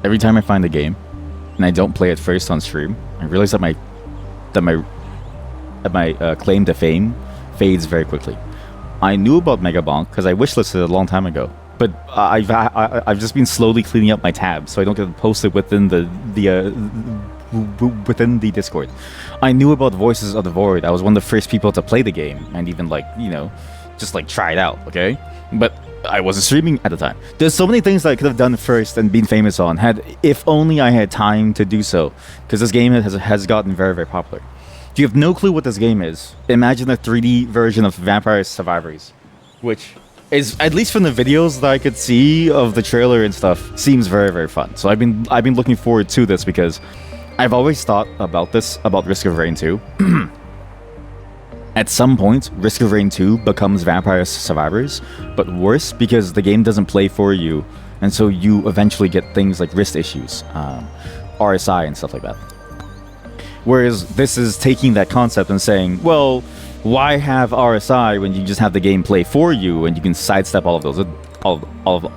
Every time I find a game and I don't play it first on stream, I realize that my claim to fame fades very quickly. I knew about Megabonk because I wishlisted it a long time ago, but I've just been slowly cleaning up my tabs so I don't get posted within within the Discord. I knew about Voices of the Void. I was one of the first people to play the game and even just try it out. Okay, but I wasn't streaming at the time. There's so many things that I could have done first and been famous on if only I had time to do so, because this game has gotten very, very popular. If you have no clue what this game is, imagine a 3D version of Vampire Survivors, which is, at least from the videos that I could see of the trailer and stuff, seems very, very fun. So I've been looking forward to this because I've always thought about Risk of Rain 2. At some point, Risk of Rain 2 becomes Vampire Survivors, but worse because the game doesn't play for you, and so you eventually get things like wrist issues, RSI and stuff like that. Whereas this is taking that concept and saying, well, why have RSI when you just have the game play for you and you can sidestep all of those? All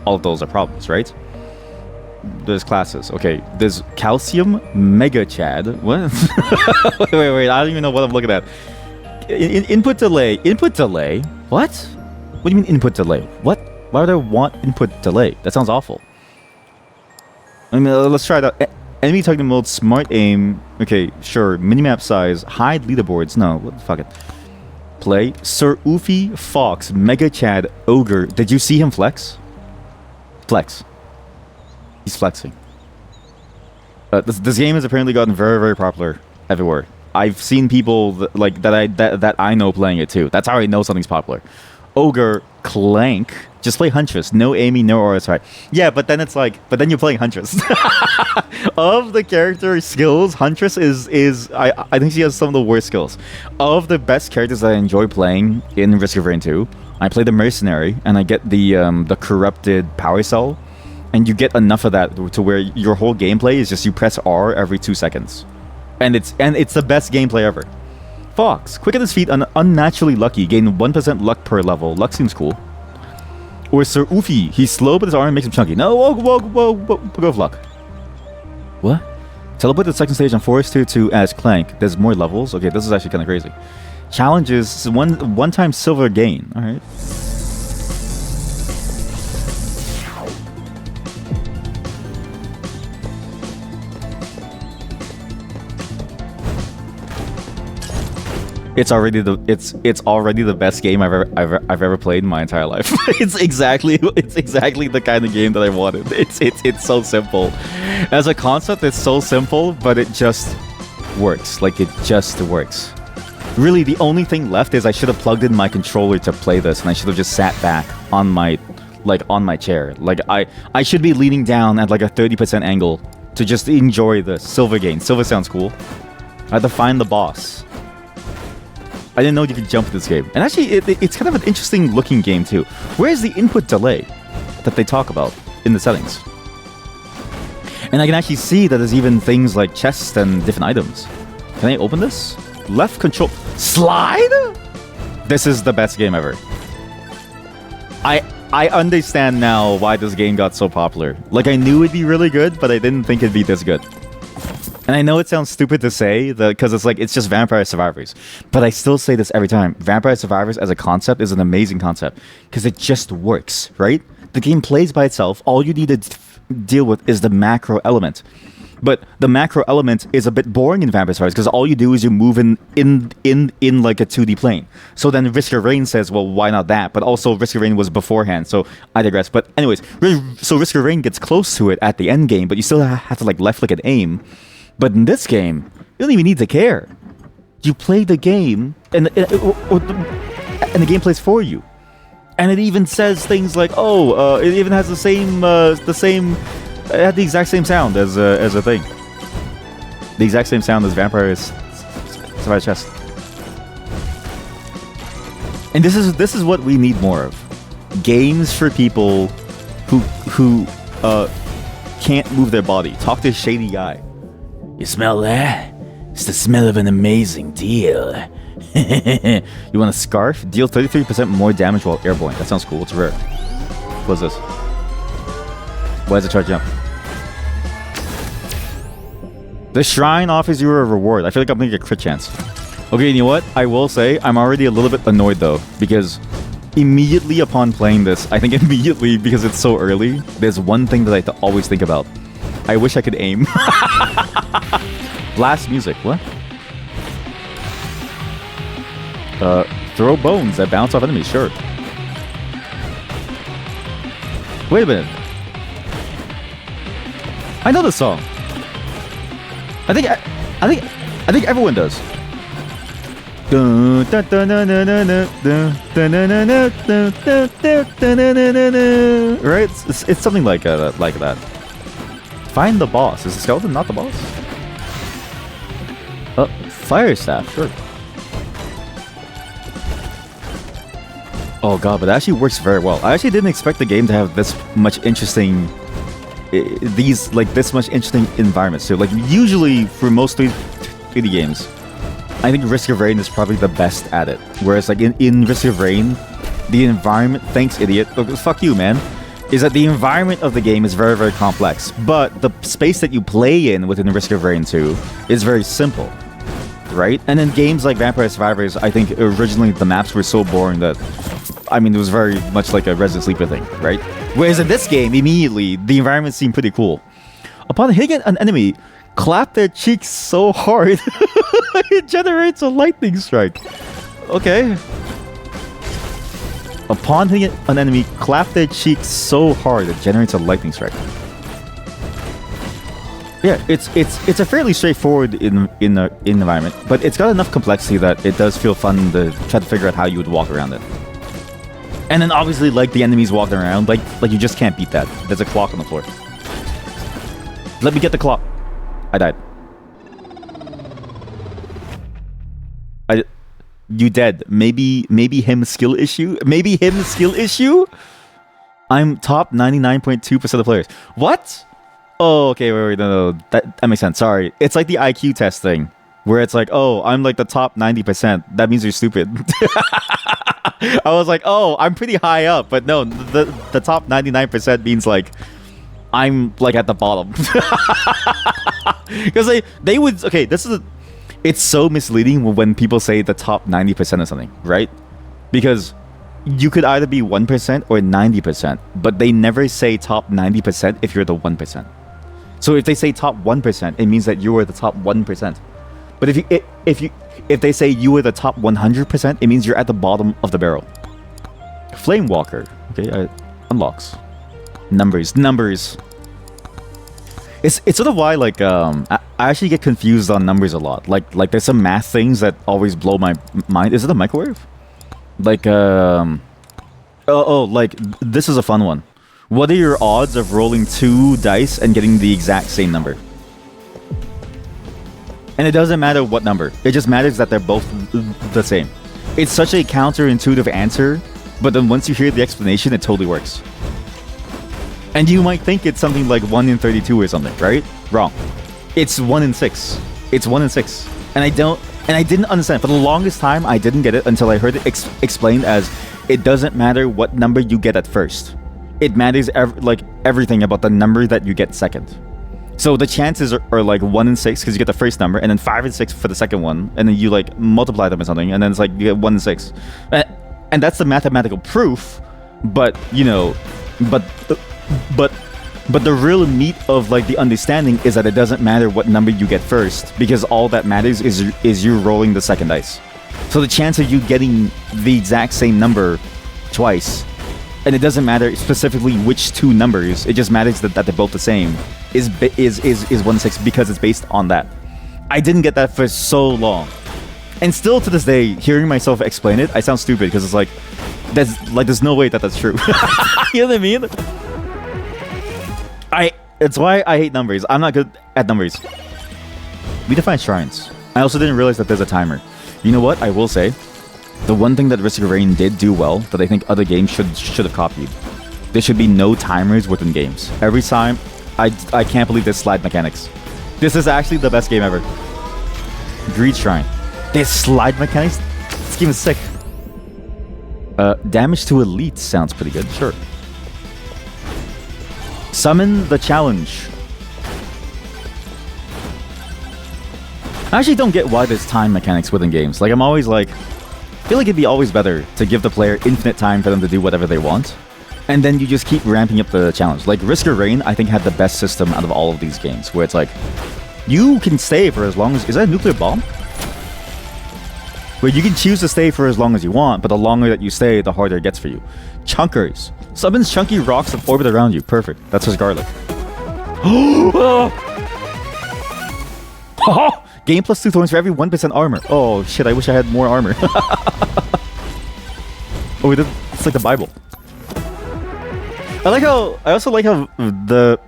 of those are problems, right? There's classes. Okay, there's Calcium Mega Chad. What? wait, I don't even know what I'm looking at. Input delay. Input delay? What? What do you mean input delay? What? Why would I want input delay? That sounds awful. I mean, let's try that. Enemy target mode, smart aim. Okay, sure. Minimap size, hide leaderboards. No, fuck it. Play. Sir Oofy Fox, Mega Chad, Ogre. Did you see him flex? Flex. He's flexing. This game has apparently gotten very, very popular everywhere. I've seen people that I know playing it too. That's how I know something's popular. Ogre, Clank. Just play Huntress. No Amy, no RSI. Yeah, but then you're playing Huntress. Of the character skills, Huntress is I think she has some of the worst skills. Of the best characters that I enjoy playing in Risk of Rain 2, I play the Mercenary, and I get the corrupted power cell, and you get enough of that to where your whole gameplay is just you press R every 2 seconds. And it's the best gameplay ever. Fox, quick on his feet, unnaturally lucky, gain 1% luck per level. Luck seems cool. Or Sir Oofy, he's slow but his arm makes him chunky. No, whoa, go with luck. What? Teleport to the second stage on Forest Tier 2 as Clank. There's more levels? Okay, this is actually kind of crazy. Challenges, one-time silver gain. Alright. It's already the best game I've ever played in my entire life. it's exactly the kind of game that I wanted. It's so simple. As a concept, it's so simple, but it just works. Like, it just works. Really, the only thing left is I should have plugged in my controller to play this, and I should have just sat back on my chair. Like, I should be leaning down at like a 30% angle to just enjoy the silver gain. Silver sounds cool. I had to find the boss. I didn't know you could jump in this game. And actually, it's kind of an interesting looking game too. Where is the input delay that they talk about in the settings? And I can actually see that there's even things like chests and different items. Can I open this? Left control... Slide? This is the best game ever. I understand now why this game got so popular. Like, I knew it'd be really good, but I didn't think it'd be this good. And I know it sounds stupid to say, because it's just Vampire Survivors. But I still say this every time. Vampire Survivors as a concept is an amazing concept. Because it just works, right? The game plays by itself. All you need to deal with is the macro element. But the macro element is a bit boring in Vampire Survivors, because all you do is you move in like a 2D plane. So then Risk of Rain says, well, why not that? But also Risk of Rain was beforehand, so I digress. But anyways, so Risk of Rain gets close to it at the end game, but you still have to like left click and aim. But in this game, you don't even need to care. You play the game, and the game plays for you. And it even says things like, "Oh, it even has it had the exact same sound as a thing, the exact same sound as Vampire's Survivor Chest." And this is what we need more of: games for people who can't move their body. Talk to a shady guy. You smell that? It's the smell of an amazing deal. You want a scarf? Deal 33% more damage while airborne. That sounds cool. It's rare. What's this? Why is it charging up? The shrine offers you a reward. I feel like I'm gonna get a crit chance. Okay, you know what? I will say I'm already a little bit annoyed though, because immediately upon playing this, I think immediately because it's so early, there's one thing that I always think about. I wish I could aim. Blast music. What? Throw bones that bounce off enemies. Sure. Wait a minute. I know this song. I think everyone does. Right? It's something like that. Find the boss. Is the skeleton not the boss? Fire staff. Sure. Oh god, but that actually works very well. I actually didn't expect the game to have this much interesting this much interesting environments too. Like usually for most 3D games, I think Risk of Rain is probably the best at it. Whereas like in Risk of Rain, the environment, thanks idiot, fuck you man, is that the environment of the game is very, very complex. But the space that you play in within Risk of Rain 2 is very simple. Right? And in games like Vampire Survivors, I think originally the maps were so boring that, I mean, it was very much like a Resident Sleeper thing, right? Whereas in this game, immediately, the environment seemed pretty cool. Upon hitting an enemy, clap their cheeks so hard, it generates a lightning strike. Okay. Upon hitting an enemy, clap their cheeks so hard, it generates a lightning strike. Yeah, it's a fairly straightforward environment, but it's got enough complexity that it does feel fun to try to figure out how you would walk around it. And then obviously, like the enemies walking around, like you just can't beat that. There's a clock on the floor. Let me get the clock. I died. You dead. Maybe him skill issue. Maybe him skill issue. I'm top 99.2% of players. What? Oh, okay, wait, no, that makes sense. Sorry. It's like the IQ test thing, where it's like, oh, I'm like the top 90%. That means you're stupid. I was like, oh, I'm pretty high up, but no, the top 99% means like, I'm like at the bottom. Because they would, okay, it's so misleading when people say the top 90% of something, right? Because you could either be 1% or 90%, but they never say top 90% if you're the 1%. So if they say top 1%, it means that you are the top 1%. But if they say you are the top 100%, it means you're at the bottom of the barrel. Flame Walker. Okay, unlocks. Numbers. It's sort of why like I actually get confused on numbers a lot. Like there's some math things that always blow my mind. Is it a microwave? Like like this is a fun one. What are your odds of rolling 2 dice and getting the exact same number? And it doesn't matter what number. It just matters that they're both the same. It's such a counterintuitive answer, but then once you hear the explanation, it totally works. And you might think it's something like 1 in 32 or something, right? Wrong. It's 1 in 6. It's 1 in 6. And I didn't understand. For the longest time, I didn't get it until I heard it explained as it doesn't matter what number you get at first. It matters everything about the number that you get second. So the chances are like 1 in 6 because you get the first number, and then 5 and 6 for the second one, and then you like multiply them or something, and then it's like you get 1 in 6. And that's the mathematical proof, but you know, but the real meat of like the understanding is that it doesn't matter what number you get first, because all that matters is you rolling the second dice. So the chance of you getting the exact same number twice, and it doesn't matter specifically which 2 numbers, it just matters that they're both the same, is 1 in 6 because it's based on that. I didn't get that for so long. And still to this day, hearing myself explain it, I sound stupid because it's like, there's no way that's true. You know what I mean? It's why I hate numbers. I'm not good at numbers. We define shrines. I also didn't realize that there's a timer. You know what? I will say, the one thing that Risk of Rain did do well, that I think other games should have copied, there should be no timers within games. Every time, I can't believe there's slide mechanics. This is actually the best game ever. Greed Shrine. There's slide mechanics? This game is sick. Damage to elite sounds pretty good, sure. Summon the challenge. I actually don't get why there's time mechanics within games. Like, I'm always like, I feel like it'd be always better to give the player infinite time for them to do whatever they want, and then you just keep ramping up the challenge. Like, Risk or Rain, I think, had the best system out of all of these games, where it's like, you can stay for as long as... Is that a nuclear bomb? Where you can choose to stay for as long as you want, but the longer that you stay, the harder it gets for you. Chunkers. Summons chunky rocks that orbit around you. Perfect. That's his garlic. Gain plus 2 thorns for every 1% armor. Oh shit, I wish I had more armor. Oh, it's like the Bible. I also like how the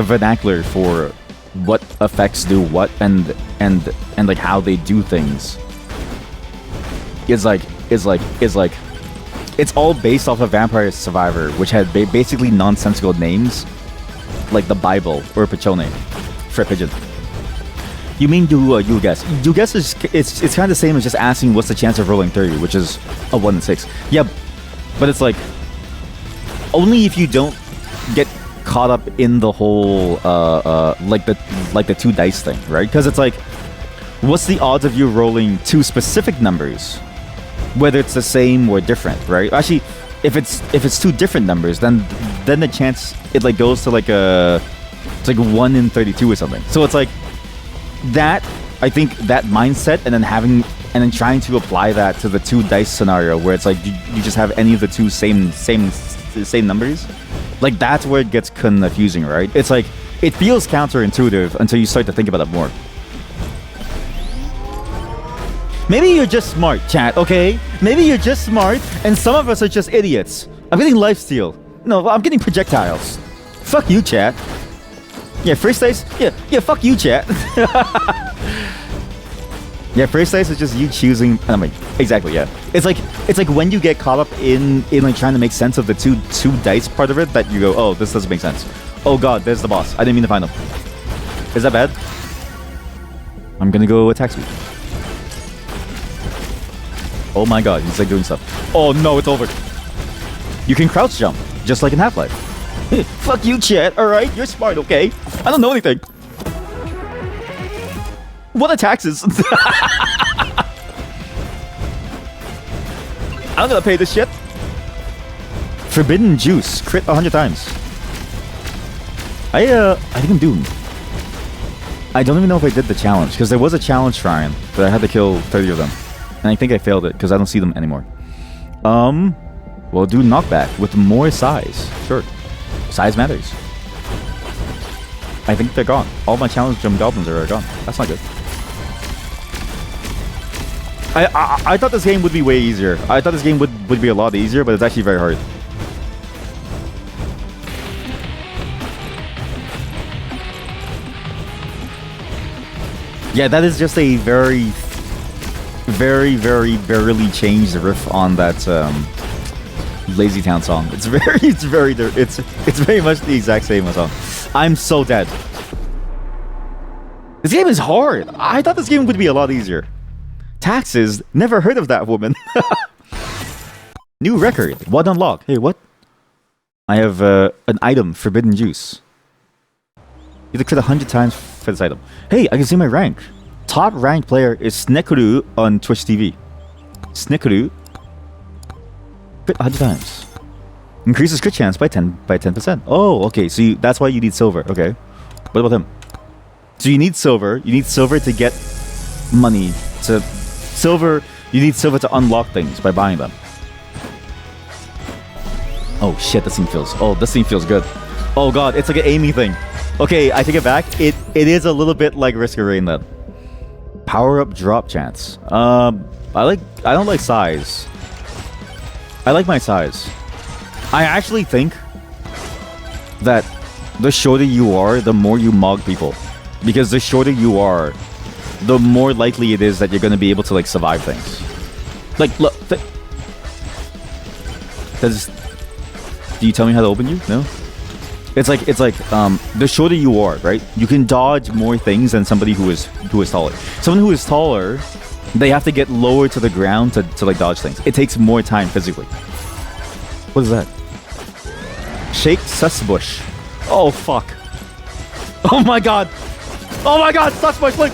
vernacular for what effects do what and like how they do things is like it's all based off of Vampire Survivor, which had basically nonsensical names like the Bible or Pichone for a pigeon. You mean you guess? You guess is it's kind of the same as just asking what's the chance of rolling 30, which is a 1 in 6. Yeah, but it's like only if you don't get caught up in the whole like the 2 dice thing, right? Because it's like, what's the odds of you rolling 2 specific numbers, whether it's the same or different, right? Actually, if it's 2 different numbers, then the chance it like goes to like it's like 1 in 32 or something. So it's like that. I think that mindset, and then trying to apply that to the 2 dice scenario, where it's like you just have any of the 2 same numbers. Like, that's where it gets confusing, right? It's like, it feels counterintuitive until you start to think about it more. Maybe you're just smart, chat, okay? Maybe you're just smart, and some of us are just idiots. I'm getting lifesteal. No, I'm getting projectiles. Fuck you, chat. Yeah, first dice? Yeah, fuck you, chat. Yeah, first dice is just you choosing... I mean, exactly, yeah. It's like when you get caught up in like trying to make sense of the two dice part of it, that you go, oh, this doesn't make sense. Oh god, there's the boss. I didn't mean to find him. Is that bad? I'm gonna go attack speed. Oh my god, he's like doing stuff. Oh no, it's over. You can crouch jump, just like in Half-Life. Fuck you, chat, alright? You're smart, okay? I don't know anything. What are taxes? I'm gonna pay this shit. Forbidden Juice. Crit 100 times. I think I'm doomed. I don't even know if I did the challenge, because there was a challenge shrine, but I had to kill 30 of them. And I think I failed it, because I don't see them anymore. Well, do knockback with more size. Sure. Size matters. I think they're gone. All my challenge jump goblins are gone. That's not good. I thought this game would be way easier. I thought this game would be a lot easier, but it's actually very hard. Yeah, that is just a very barely changed riff on that Lazy Town song. It's very much the exact same song. I'm so dead. This game is hard. I thought this game would be a lot easier. Taxes? Never heard of that woman. New record. What unlock? Hey, what? I have an item, Forbidden Juice. You have to crit 100 times for this item. Hey, I can see my rank. Top ranked player is Snekuru on Twitch TV. Snekuru. Crit 100 times. Increases crit chance by 10%. Oh, okay. So that's why you need silver. Okay. What about him? So you need silver. You need silver to get money. You need silver to unlock things by buying them. Oh shit, this scene feels good. Oh god, it's like an aiming thing. Okay, I take it back. It is a little bit like Risk of Rain then. Power up drop chance. I don't like size. I like my size. I actually think that the shorter you are, the more you mog people. Because the shorter you are, the more likely it is that you're going to be able to like survive things. Like, look. Do you tell me how to open you? No? It's like the shorter you are, right? You can dodge more things than somebody who is taller. Someone who is taller, they have to get lower to the ground to like dodge things. It takes more time physically. What is that? Shake Susbush. Oh fuck. Oh my god. Oh my god, sucks my flick!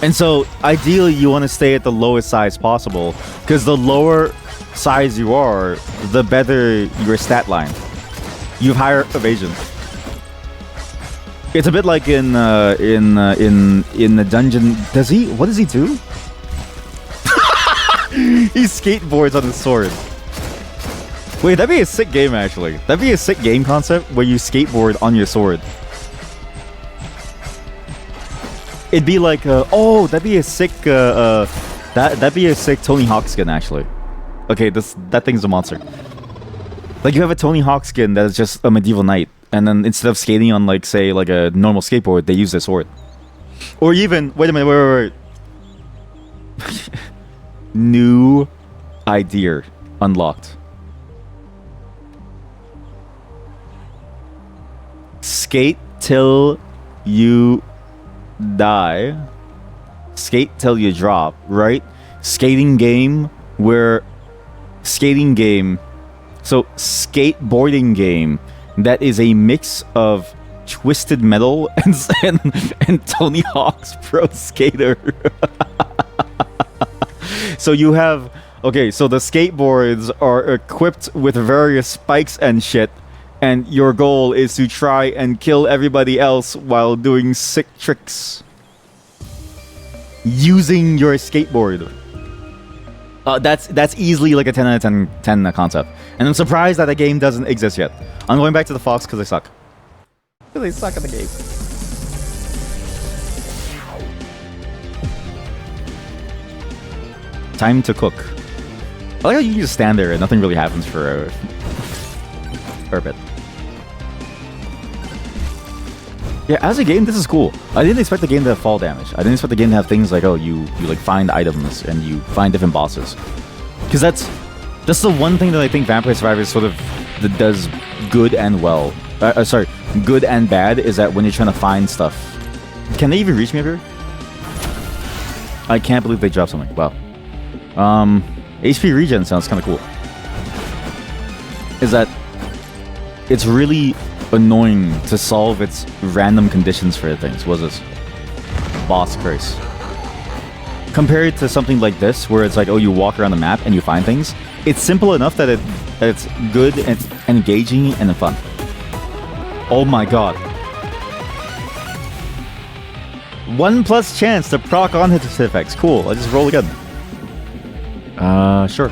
And so, ideally, you want to stay at the lowest size possible, because the lower size you are, the better your stat line. You have higher evasion. It's a bit like in the dungeon. Does he? What does he do? He skateboards on his sword. Wait, that'd be a sick game actually. That'd be a sick game concept where you skateboard on your sword. It'd be like, oh, that'd be a sick, that'd be a sick Tony Hawk skin actually. Okay, that thing's a monster. Like you have a Tony Hawk skin that is just a medieval knight, and then instead of skating on like say like a normal skateboard, they use their sword. Or even, wait a minute, wait. New idea unlocked. Skate till you die. Skate till you drop, right? Skating game. So skateboarding game that is a mix of Twisted Metal and Tony Hawk's Pro Skater. So you have, okay, so the skateboards are equipped with various spikes and shit, and your goal is to try and kill everybody else while doing sick tricks using your skateboard. That's easily like a 10 out of 10 concept. And I'm surprised that the game doesn't exist yet. I'm going back to the Fox because they suck. Because they suck at the game. Time to cook. I like how you just stand there and nothing really happens for a bit. Yeah, as a game, this is cool. I didn't expect the game to have fall damage. I didn't expect the game to have things like, oh, you like find items and you find different bosses. Because that's the one thing that I think Vampire Survivors sort of that does good and well. Sorry, good and bad is that when you're trying to find stuff. Can they even reach me up here? I can't believe they dropped something. Wow. HP regen sounds kind of cool. Is that it's really annoying to solve its random conditions for things. What is this? Boss curse. Compared to something like this, where it's like, oh, you walk around the map and you find things. It's simple enough that it's good and engaging and fun. Oh my god. 1+ chance to proc on hit effects. Cool. I just roll again. Sure.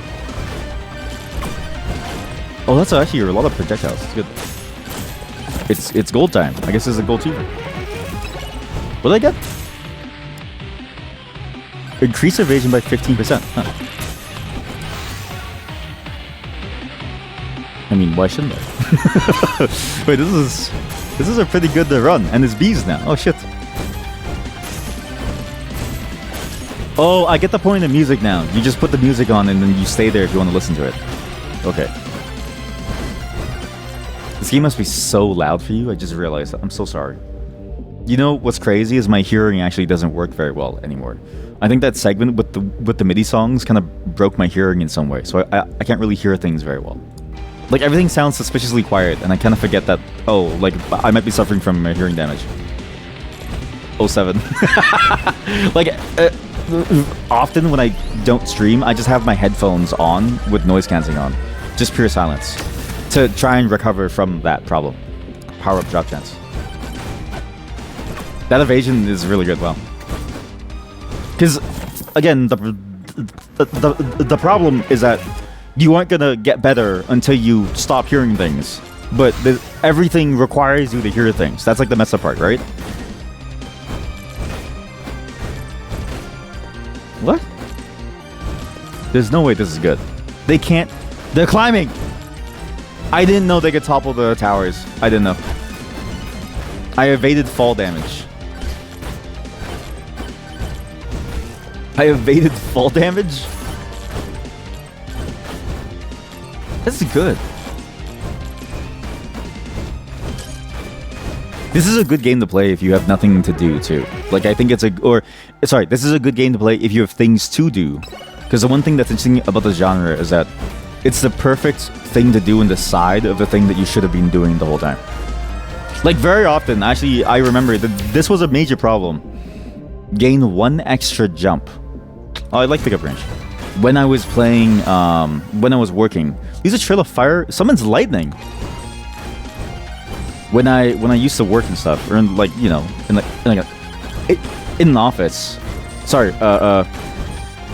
Oh, that's actually a lot of projectiles. It's good. It's gold time. I guess it's a gold tier. What did I get? Increase evasion by 15%. Huh. I mean, why shouldn't I? Wait, this is a pretty good run, and it's bees now. Oh shit. Oh, I get the point of music now. You just put the music on and then you stay there if you want to listen to it. Okay. This game must be so loud for you. I just realized that. I'm so sorry. You know what's crazy is my hearing actually doesn't work very well anymore. I think that segment with the MIDI songs kind of broke my hearing in some way, so I can't really hear things very well. Like everything sounds suspiciously quiet, and I kind of forget that. Oh, like I might be suffering from hearing damage. 07. Like. Often when I don't stream, I just have my headphones on with noise cancelling on. Just pure silence. To try and recover from that problem. Power up drop chance. That evasion is really good, well. Because, again, the problem is that you aren't gonna get better until you stop hearing things. But everything requires you to hear things. That's like the messed up part, right? What? There's no way this is good. They can't. They're climbing! I didn't know they could topple the towers. I didn't know. I evaded fall damage. I evaded fall damage? This is good. This is a good game to play if you have nothing to do, too. Like, I think it's this is a good game to play if you have things to do. Because the one thing that's interesting about this genre is that it's the perfect thing to do in the side of the thing that you should have been doing the whole time. Like, very often, actually, I remember that this was a major problem. Gain 1 extra jump. Oh, I like pickup range. When I was playing, when I was working, use a trail of fire, summons lightning. When I used to work and stuff, or in, like, you know, in an office. Sorry,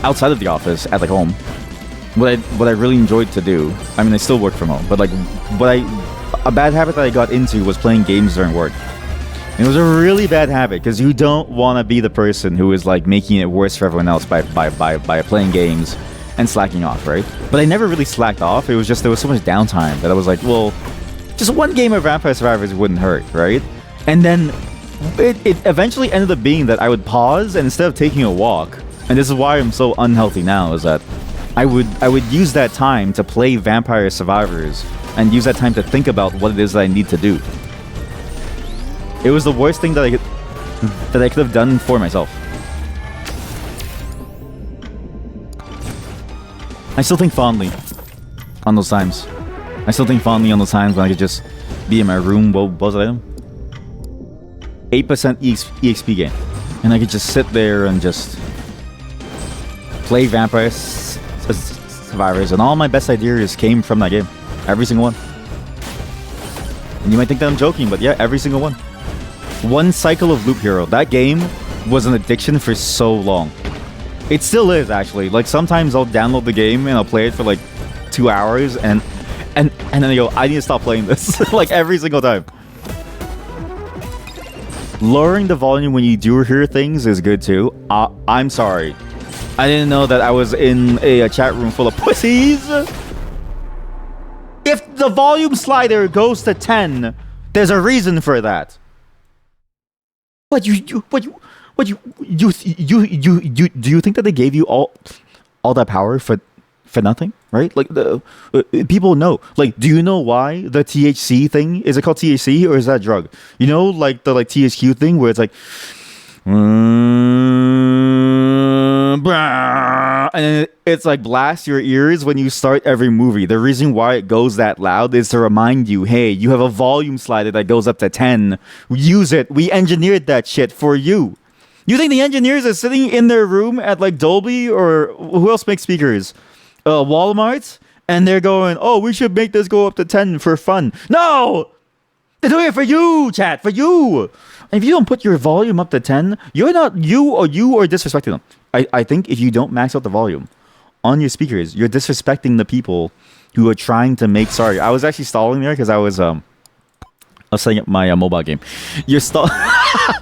outside of the office, at like home. What I really enjoyed to do. I mean, I still work from home, but like, a bad habit that I got into was playing games during work. And it was a really bad habit because you don't want to be the person who is like making it worse for everyone else by playing games and slacking off, right? But I never really slacked off. It was just there was so much downtime that I was like, well, just one game of Vampire Survivors wouldn't hurt, right? And then it eventually ended up being that I would pause, and instead of taking a walk, and this is why I'm so unhealthy now, is that I would use that time to play Vampire Survivors and use that time to think about what it is that I need to do. It was the worst thing that I could have done for myself. I still think fondly on those times. I still think fondly on those times when I could just be in my room. What was that item? 8% EXP game. And I could just sit there and just play Vampire Survivors, and all my best ideas came from that game. Every single one. And you might think that I'm joking, but yeah, every single one. One cycle of Loop Hero. That game was an addiction for so long. It still is, actually. Like, sometimes I'll download the game and I'll play it for like 2 hours, and then I go, I need to stop playing this. Like, every single time. Lowering the volume when you do hear things is good too. I'm sorry. I didn't know that I was in a chat room full of pussies. If the volume slider goes to 10, there's a reason for that. What do you think that they gave you all that power for nothing, right? Like, the people know. Like, do you know why the THC thing, is it called THC or is that a drug? You know, like the THQ thing where it's like, and then it's like blast your ears when you start every movie. The reason why it goes that loud is to remind you, hey, you have a volume slider that goes up to 10. Use it. We engineered that shit for you. You think the engineers are sitting in their room at like Dolby, or who else makes speakers? Walmart, and they're going, oh, we should make this go up to 10 for fun. No! They're doing it for you, chat, for you. And if you don't put your volume up to 10, you are disrespecting them. I think if you don't max out the volume on your speakers, you're disrespecting the people who are trying to make... Sorry, I was actually stalling there because I was setting up my mobile game. You're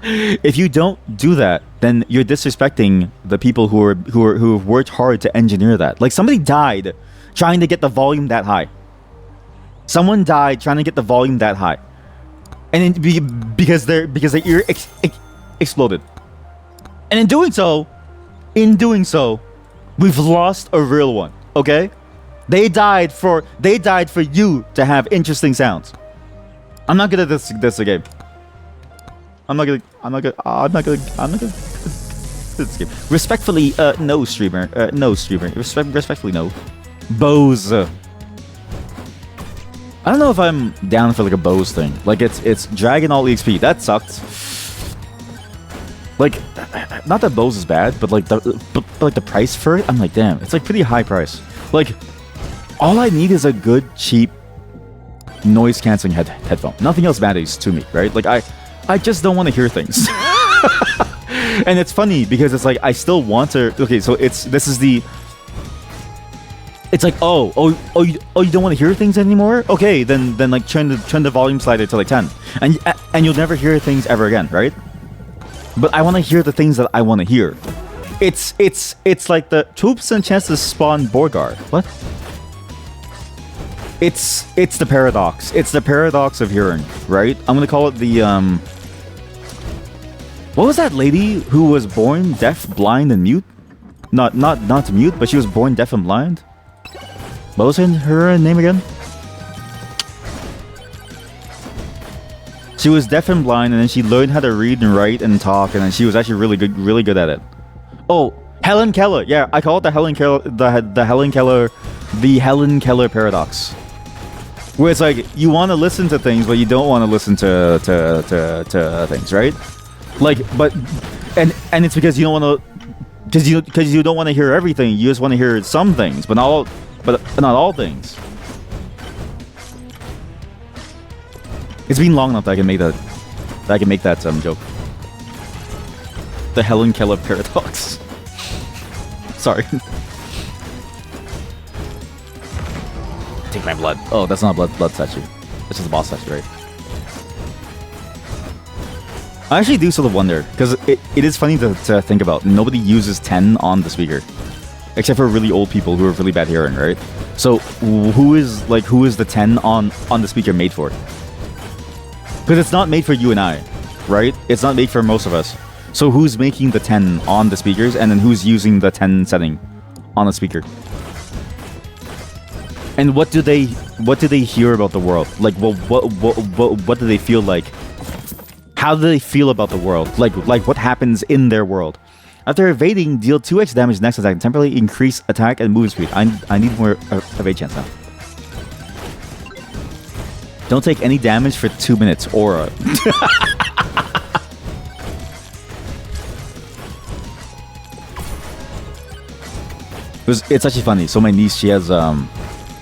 If you don't do that, then you're disrespecting the people who have worked hard to engineer that. Like, somebody died trying to get the volume that high. Someone died trying to get the volume that high, and because their ear exploded. And in doing so, we've lost a real one. Okay, they died for you to have interesting sounds. I'm not good at this game. I'm not gonna this game. Respectfully, no streamer. Respectfully, no. Bose. I don't know if I'm down for like a Bose thing. Like, it's dragging all EXP. That sucked. Like, not that Bose is bad, but like the price for it, I'm like, damn, it's like pretty high price. Like, all I need is a good, cheap noise canceling headphone. Nothing else matters to me, right? Like, I just don't want to hear things. And it's funny because it's like I still want to. Okay, so it's like, oh, you don't want to hear things anymore? Okay, then like turn the volume slider to like 10, and you'll never hear things ever again, right? But I want to hear the things that I want to hear. It's like the 2% chance to spawn Borgar. What? It's the paradox. It's the paradox of hearing, right? I'm gonna call it the what was that lady who was born deaf, blind, and mute? Not mute, but she was born deaf and blind. What was her name again? She was deaf and blind, and then she learned how to read and write and talk, and then she was actually really good at it. Oh, Helen Keller. Yeah, I call it the Helen Keller The Helen Keller paradox. Where it's like, you want to listen to things, but you don't want to listen to things, right? Like, but... And it's because you don't want to... Because you don't want to hear everything. You just want to hear some things, but not all things. It's been long enough that I can make that joke. The Helen Keller paradox. Sorry. Take my blood. Oh, that's not a blood statue. This is a boss statue, right? I actually do sort of wonder, because it is funny to think about. Nobody uses 10 on the speaker. Except for really old people who have really bad hearing, right? So, who is the 10 on the speaker made for? Because it's not made for you and I, right? It's not made for most of us. So who's making the 10 on the speakers, and then who's using the 10 setting on the speaker? And what do they hear about the world? Like, what do they feel like? How do they feel about the world? Like what happens in their world? After evading, deal 2x damage next attack and temporarily increase attack and movement speed. I need more evade chance now. Don't take any damage for 2 minutes. Aura. It's actually funny. So my niece, she has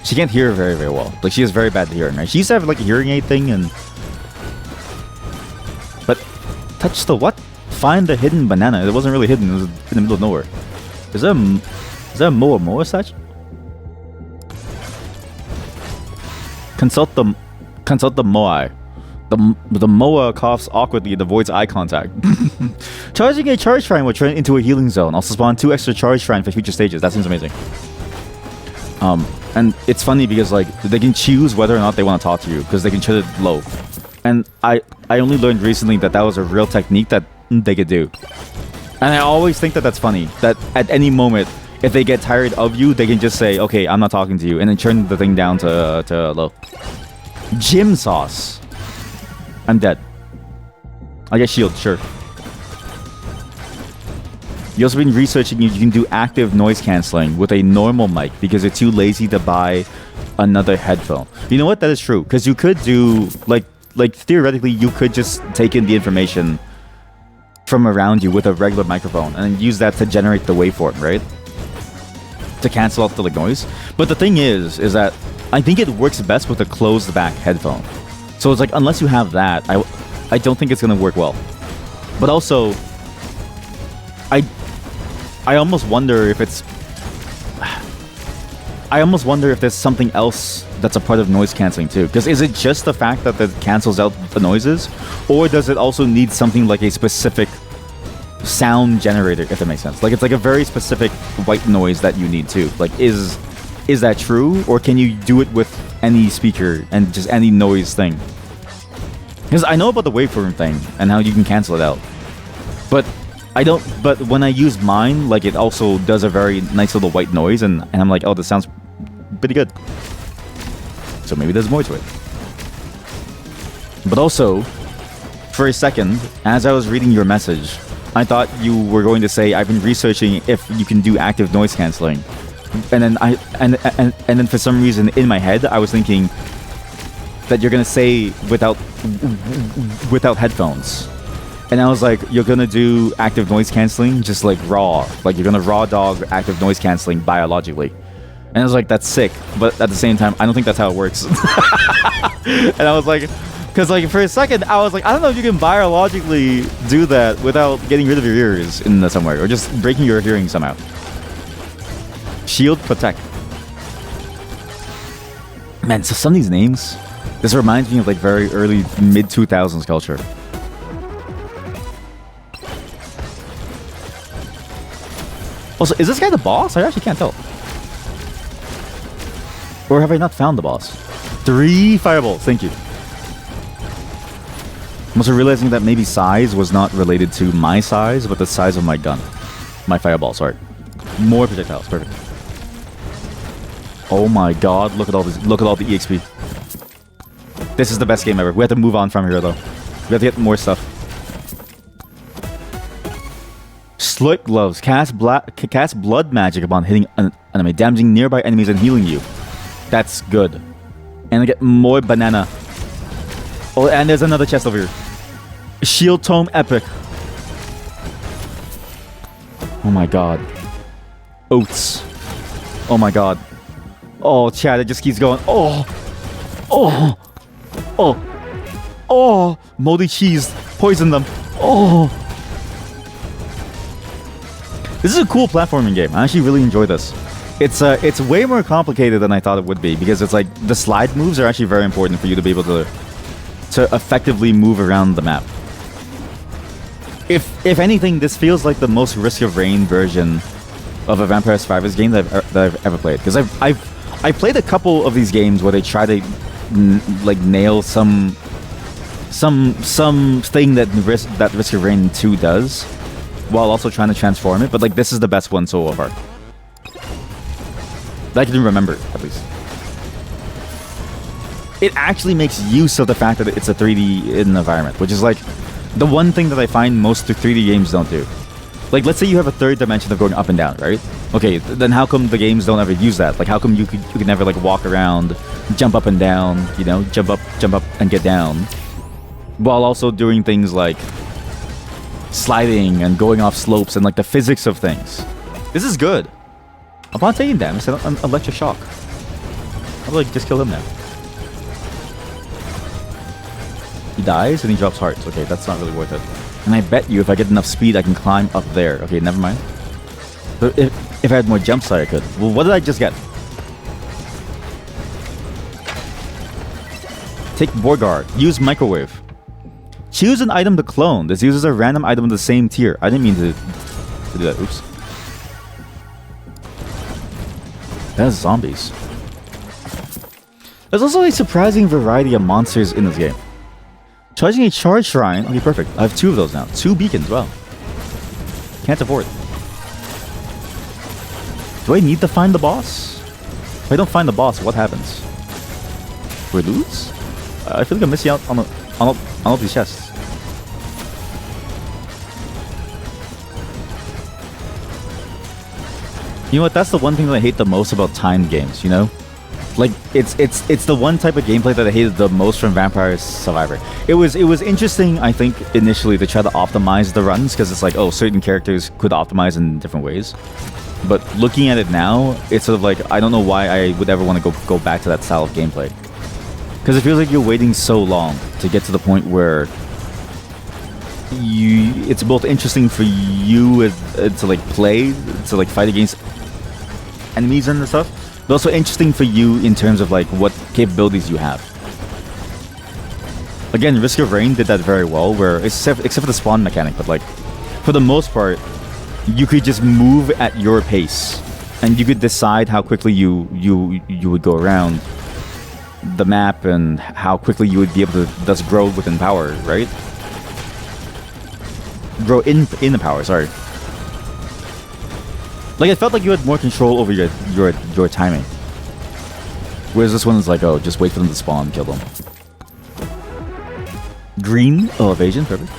she can't hear very well. Like, she has very bad hearing. Right? She used to have like a hearing aid thing, but touch the what? Find the hidden banana. It wasn't really hidden. It was in the middle of nowhere. Is that a Moa statue? Consult the Moai. The Moa coughs awkwardly and avoids eye contact. Charging a charge shrine will turn into a healing zone. Also spawn 2 extra charge shrine for future stages. That seems amazing. And it's funny because like they can choose whether or not they want to talk to you because they can shut it low. And I only learned recently that was a real technique that they could do. And I always think that that's funny. That at any moment, if they get tired of you, they can just say, "Okay, I'm not talking to you," and then turn the thing down to low. Gym sauce. I'm dead. I get shield, sure. You also been researching you can do active noise cancelling with a normal mic because you're too lazy to buy another headphone. You know what? That is true. Because you could do, like theoretically, you could just take in the information from around you with a regular microphone and then use that to generate the waveform, right? To cancel out the noise. But the thing is that I think it works best with a closed back headphone. So it's like, unless you have that, I don't think it's gonna work well. But also, I almost wonder if it's... I almost wonder if there's something else that's a part of noise cancelling too. Because is it just the fact that it cancels out the noises? Or does it also need something like a specific sound generator, if that makes sense? Like, it's like a very specific white noise that you need too. Like, is that true? Or can you do it with any speaker and just any noise thing? Because I know about the waveform thing and how you can cancel it out. But but when I use mine, like, it also does a very nice little white noise, and I'm like, oh, this sounds pretty good. So maybe there's more to it. But also, for a second, as I was reading your message, I thought you were going to say, I've been researching if you can do active noise cancelling. And then and then for some reason in my head, I was thinking that you're gonna say without headphones. And I was like, you're gonna do active noise cancelling just like raw. Like, you're gonna raw dog active noise cancelling biologically. And I was like, that's sick. But at the same time, I don't think that's how it works. And I was like, because like for a second, I was like, I don't know if you can biologically do that without getting rid of your ears in somewhere, or just breaking your hearing somehow. Shield, protect. Man, so some of these names, this reminds me of like very early mid-2000s culture. Also, is this guy the boss? I actually can't tell. Or have I not found the boss? 3 fireballs, thank you. I'm also realizing that maybe size was not related to my size, but the size of my gun. My fireball, sorry. More projectiles, perfect. Oh my god, look at all this, look at all the EXP. This is the best game ever. We have to move on from here though. We have to get more stuff. Slick gloves. Cast blood magic upon hitting an enemy, damaging nearby enemies and healing you. That's good. And I get more banana. Oh, and there's another chest over here. Shield tome epic. Oh my god. Oats. Oh my god. Oh, Chad, it just keeps going. Oh. Oh. Oh. Oh. Moldy cheese. Poison them. Oh. This is a cool platforming game. I actually really enjoy this. It's way more complicated than I thought it would be, because it's like the slide moves are actually very important for you to be able to effectively move around the map. If anything, this feels like the most Risk of Rain version of a Vampire Survivors game that I've ever played. Because I've played a couple of these games where they try to like nail some thing that Risk of Rain 2 does, while also trying to transform it. But like, this is the best one so far that I can remember, at least. It actually makes use of the fact that it's a 3D environment, which is like the one thing that I find most 3D games don't do. Like, let's say you have a third dimension of going up and down, right? Okay, then how come the games don't ever use that? Like, how come you could never like walk around, jump up and down, you know, jump up and get down, while also doing things like sliding and going off slopes and like the physics of things. This is good. Upon taking damage, an electric shock. I'll like just kill him now. He dies and he drops hearts. Okay, that's not really worth it. And I bet you if I get enough speed, I can climb up there. Okay, never mind. But if I had more jumps, I could. Well, what did I just get? Take Borgard. Use microwave. Choose an item to clone. This uses a random item in the same tier. I didn't mean to do that. Oops. That's zombies. There's also a surprising variety of monsters in this game. Charging a charge shrine. Okay, perfect. I have 2 of those now. 2 beacons. Wow. Can't afford. Do I need to find the boss? If I don't find the boss, what happens? We lose? I feel like I'm missing out on all these chests. You know what? That's the one thing that I hate the most about timed games, you know? Like, it's the one type of gameplay that I hated the most from Vampire Survivor. It was interesting, I think, initially to try to optimize the runs, because it's like, oh, certain characters could optimize in different ways. But looking at it now, it's sort of like, I don't know why I would ever want to go back to that style of gameplay. Because it feels like you're waiting so long to get to the point where it's both interesting for you to like play, to like fight against enemies and stuff, but also interesting for you in terms of like what capabilities you have. Again, Risk of Rain did that very well, where except for the spawn mechanic, but like for the most part, you could just move at your pace, and you could decide how quickly you would go around the map and how quickly you would be able to thus grow within power, right? Grow in the power, sorry. Like, it felt like you had more control over your timing. Whereas this one is like, oh, just wait for them to spawn, kill them. Green, oh, evasion, perfect.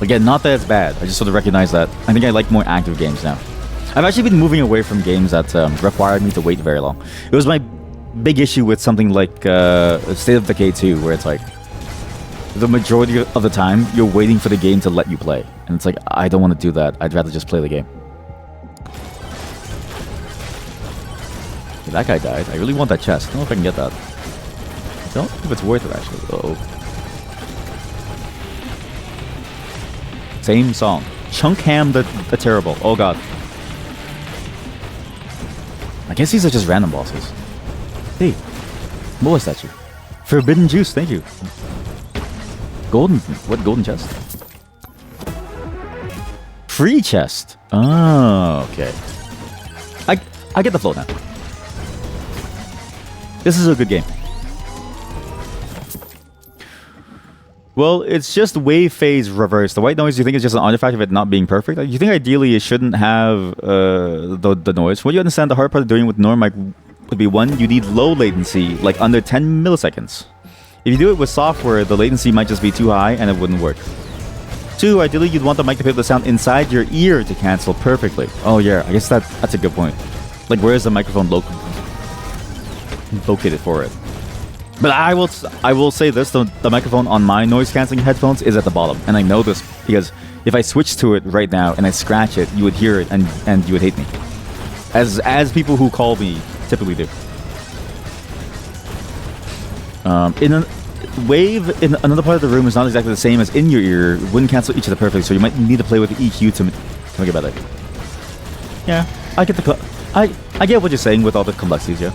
Again, not that it's bad. I just sort of recognize that. I think I like more active games now. I've actually been moving away from games that required me to wait very long. It was my big issue with something like State of Decay 2, where it's like, the majority of the time, you're waiting for the game to let you play. And it's like, I don't want to do that. I'd rather just play the game. Okay, that guy died. I really want that chest. I don't know if I can get that. I don't know if it's worth it, actually. Uh-oh. Same song. Chunk Ham the Terrible. Oh, God. I guess these are just random bosses. Hey, Moa statue. Forbidden Juice, thank you. Golden, what golden chest? Free chest. Oh, okay. I get the flow now. This is a good game. Well, it's just wave phase reverse. The white noise, you think is just an artifact of it not being perfect? You think ideally it shouldn't have the noise. What you understand the hard part of doing with norm mic would be, one, you need low latency, like under 10 milliseconds. If you do it with software, the latency might just be too high and it wouldn't work. 2, ideally you'd want the mic to pick up the sound inside your ear to cancel perfectly. Oh yeah, I guess that's a good point. Like, where is the microphone located for it? But I will say this, the microphone on my noise cancelling headphones is at the bottom, and I know this because if I switch to it right now and I scratch it, you would hear it and you would hate me, as people who call me typically do. In a wave in another part of the room is not exactly the same as in your ear. Wouldn't cancel each other perfectly, so you might need to play with the EQ to make it better. Yeah, I get I get what you're saying with all the complexities, yeah.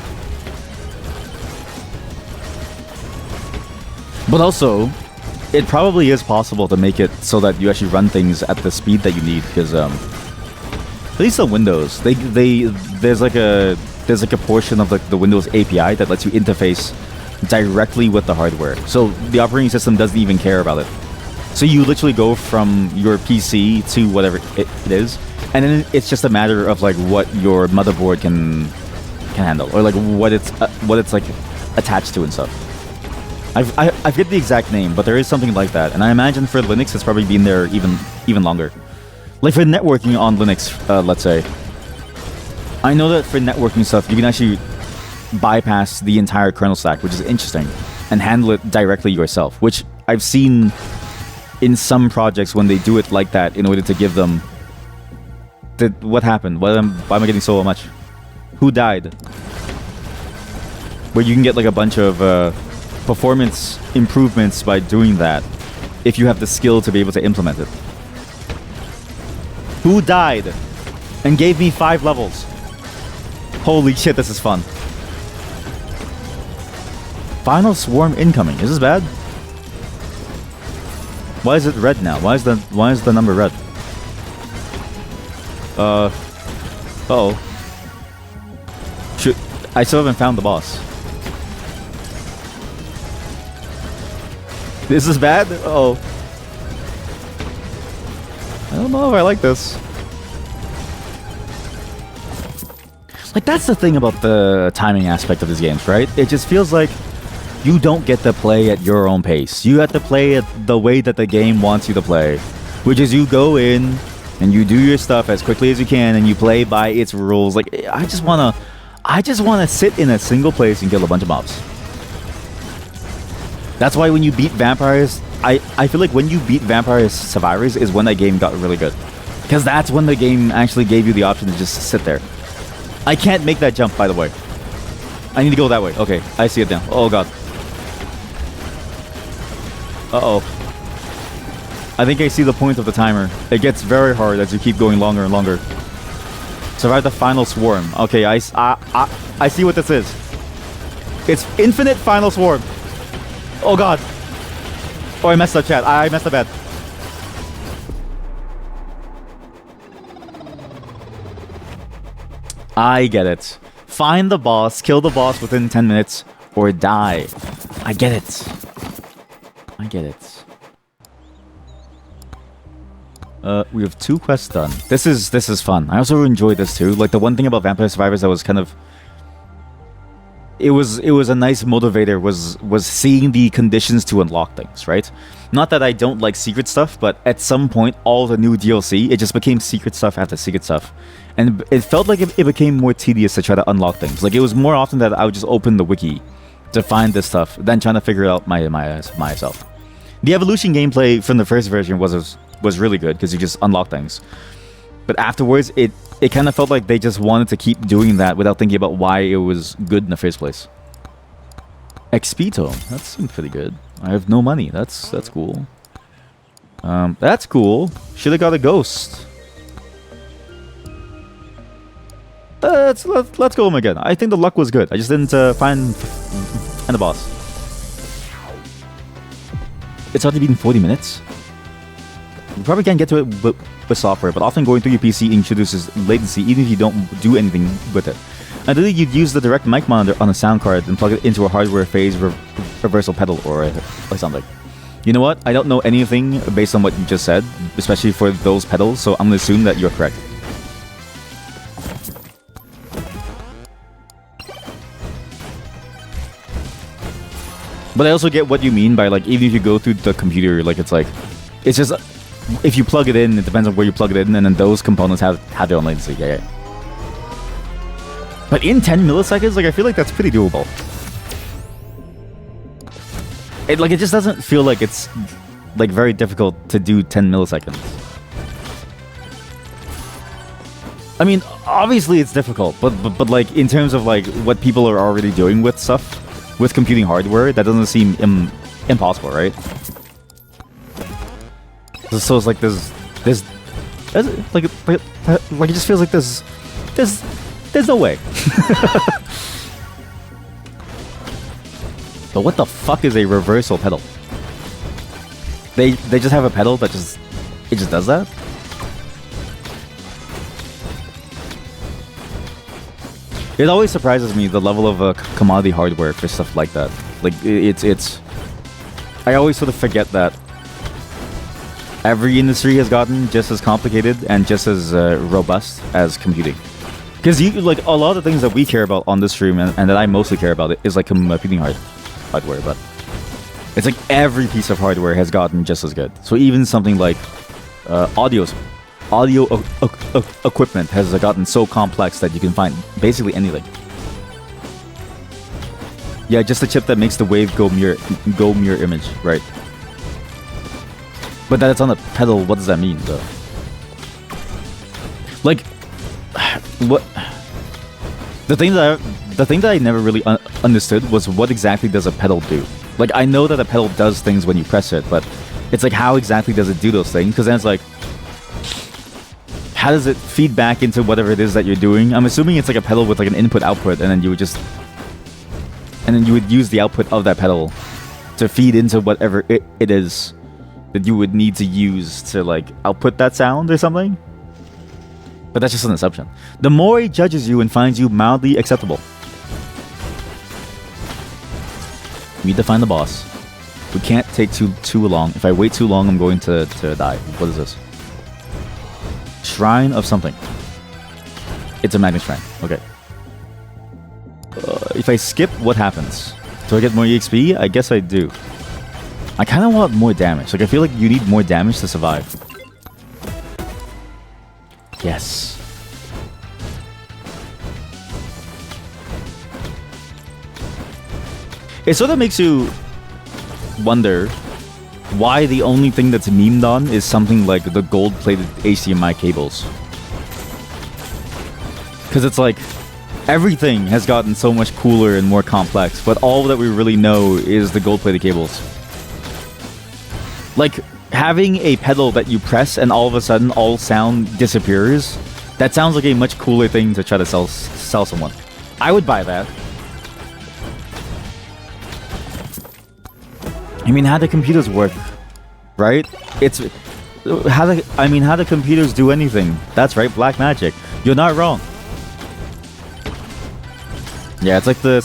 But also, it probably is possible to make it so that you actually run things at the speed that you need, because at least on Windows, there's like a portion of the Windows API that lets you interface directly with the hardware. So the operating system doesn't even care about it. So you literally go from your PC to whatever it is, and then it's just a matter of like what your motherboard can handle, or like what it's like attached to and stuff. I forget the exact name, but there is something like that, and I imagine for Linux it's probably been there even longer. Like for networking on Linux, let's say. I know that for networking stuff, you can actually bypass the entire kernel stack, which is interesting, and handle it directly yourself, which I've seen in some projects when they do it like that in order to give them... What happened? Why am I getting so much? Who died? Where you can get like a bunch of performance improvements by doing that, if you have the skill to be able to implement it. Who died and gave me 5 levels? Holy shit, this is fun. Final swarm incoming. Is this bad? Why is it red now? Why is the number red? Uh-oh. I still haven't found the boss. This is bad? Uh-oh. I don't know if I like this. Like, that's the thing about the timing aspect of these games, right? It just feels like you don't get to play at your own pace. You have to play it the way that the game wants you to play, which is you go in and you do your stuff as quickly as you can and you play by its rules. Like, I just wanna sit in a single place and kill a bunch of mobs. That's why when you beat Vampires, I feel like when you beat Vampires Survivors is when that game got really good, because that's when the game actually gave you the option to just sit there. I can't make that jump, by the way. I need to go that way. Okay, I see it now. Oh god. Uh-oh. I think I see the point of the timer. It gets very hard as you keep going longer and longer. Survive the final swarm. Okay, I see what this is. It's infinite final swarm. Oh god. Oh, I messed up, chat. I messed up bad. I get it. Find the boss, kill the boss within 10 minutes, or die. I get it. I get it. We have 2 quests done. This is fun. I also enjoyed this too. Like, the one thing about Vampire Survivors that was kind of... It was a nice motivator was seeing the conditions to unlock things, right? Not that I don't like secret stuff, but at some point, all the new DLC, it just became secret stuff after secret stuff. And it felt like it became more tedious to try to unlock things. Like, it was more often that I would just open the wiki to find this stuff than trying to figure it out myself. The evolution gameplay from the first version was really good, because you just unlock things. But afterwards, it kind of felt like they just wanted to keep doing that without thinking about why it was good in the first place. XP tome. That seemed pretty good. I have no money. That's cool. That's cool. Should have got a ghost. Let's go home again. I think the luck was good. I just didn't find the boss. It's already been 40 minutes. You probably can't get to it with software, but often going through your PC introduces latency even if you don't do anything with it. Ideally, you'd use the direct mic monitor on a sound card and plug it into a hardware phase reversal pedal or something. You know what? I don't know anything based on what you just said, especially for those pedals, so I'm going to assume that you're correct. But I also get what you mean by, like, even if you go through the computer, like, it's just if you plug it in, it depends on where you plug it in, and then those components have their own latency. Yeah. But in 10 milliseconds, like I feel like that's pretty doable. It just doesn't feel like it's like very difficult to do 10 milliseconds. I mean, obviously it's difficult, but like in terms of like what people are already doing with stuff, with computing hardware, that doesn't seem impossible, right? So it's like there's like it just feels like there's no way. But what the fuck is a reversal pedal? They just have a pedal that just does that? It always surprises me the level of commodity hardware for stuff like that. Like it's I always sort of forget that every industry has gotten just as complicated and just as robust as computing. Because like a lot of things that we care about on this stream and that I mostly care about is like computing hardware, but it's like every piece of hardware has gotten just as good. So even something like audio equipment has gotten so complex that you can find basically anything. Yeah, just a chip that makes the wave go mirror image, right? But that it's on a pedal, what does that mean, though? Like, what? The thing that I never really understood was what exactly does a pedal do? Like, I know that a pedal does things when you press it, but it's like, how exactly does it do those things? Because then it's like, how does it feed back into whatever it is that you're doing? I'm assuming it's like a pedal with like an input-output, and then you would use the output of that pedal to feed into whatever it is that you would need to use to like output that sound or something. But that's just an assumption. The more he judges you and finds you mildly acceptable. Need to find the boss. We can't take too long. If I wait too long, I'm going to die. What is this? Shrine of something. It's a magnet shrine. Okay. If I skip, what happens? Do I get more EXP? I guess I do. I kind of want more damage. Like, I feel like you need more damage to survive. Yes. It sort of makes you wonder why the only thing that's memed on is something like the gold-plated HDMI cables. Because it's like, everything has gotten so much cooler and more complex, but all that we really know is the gold-plated cables. Like, having a pedal that you press and all of a sudden all sound disappears, that sounds like a much cooler thing to try to sell someone. I would buy that. I mean, how do computers work, right? It's how do computers do anything? That's right, black magic. You're not wrong. Yeah, it's like the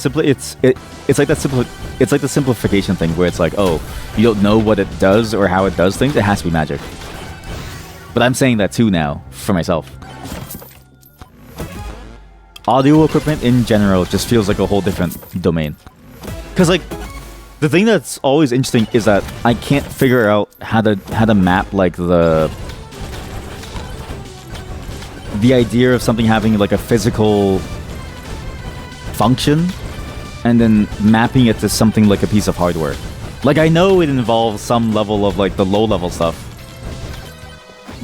simplification thing where it's like, oh, you don't know what it does or how it does things. It has to be magic. But I'm saying that too now for myself. Audio equipment in general just feels like a whole different domain. Because like, the thing that's always interesting is that I can't figure out how to map like the idea of something having like a physical function and then mapping it to something like a piece of hardware. Like, I know it involves some level of like the low-level stuff,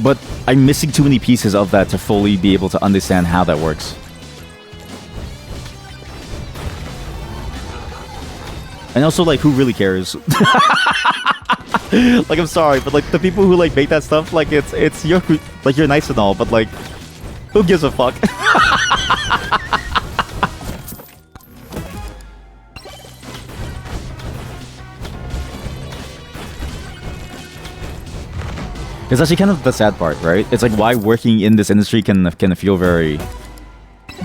but I'm missing too many pieces of that to fully be able to understand how that works. And also, like, who really cares? Like, I'm sorry, but like the people who like make that stuff, like it's you're nice and all, but like, who gives a fuck? It's actually kind of the sad part, right? It's like why working in this industry can feel very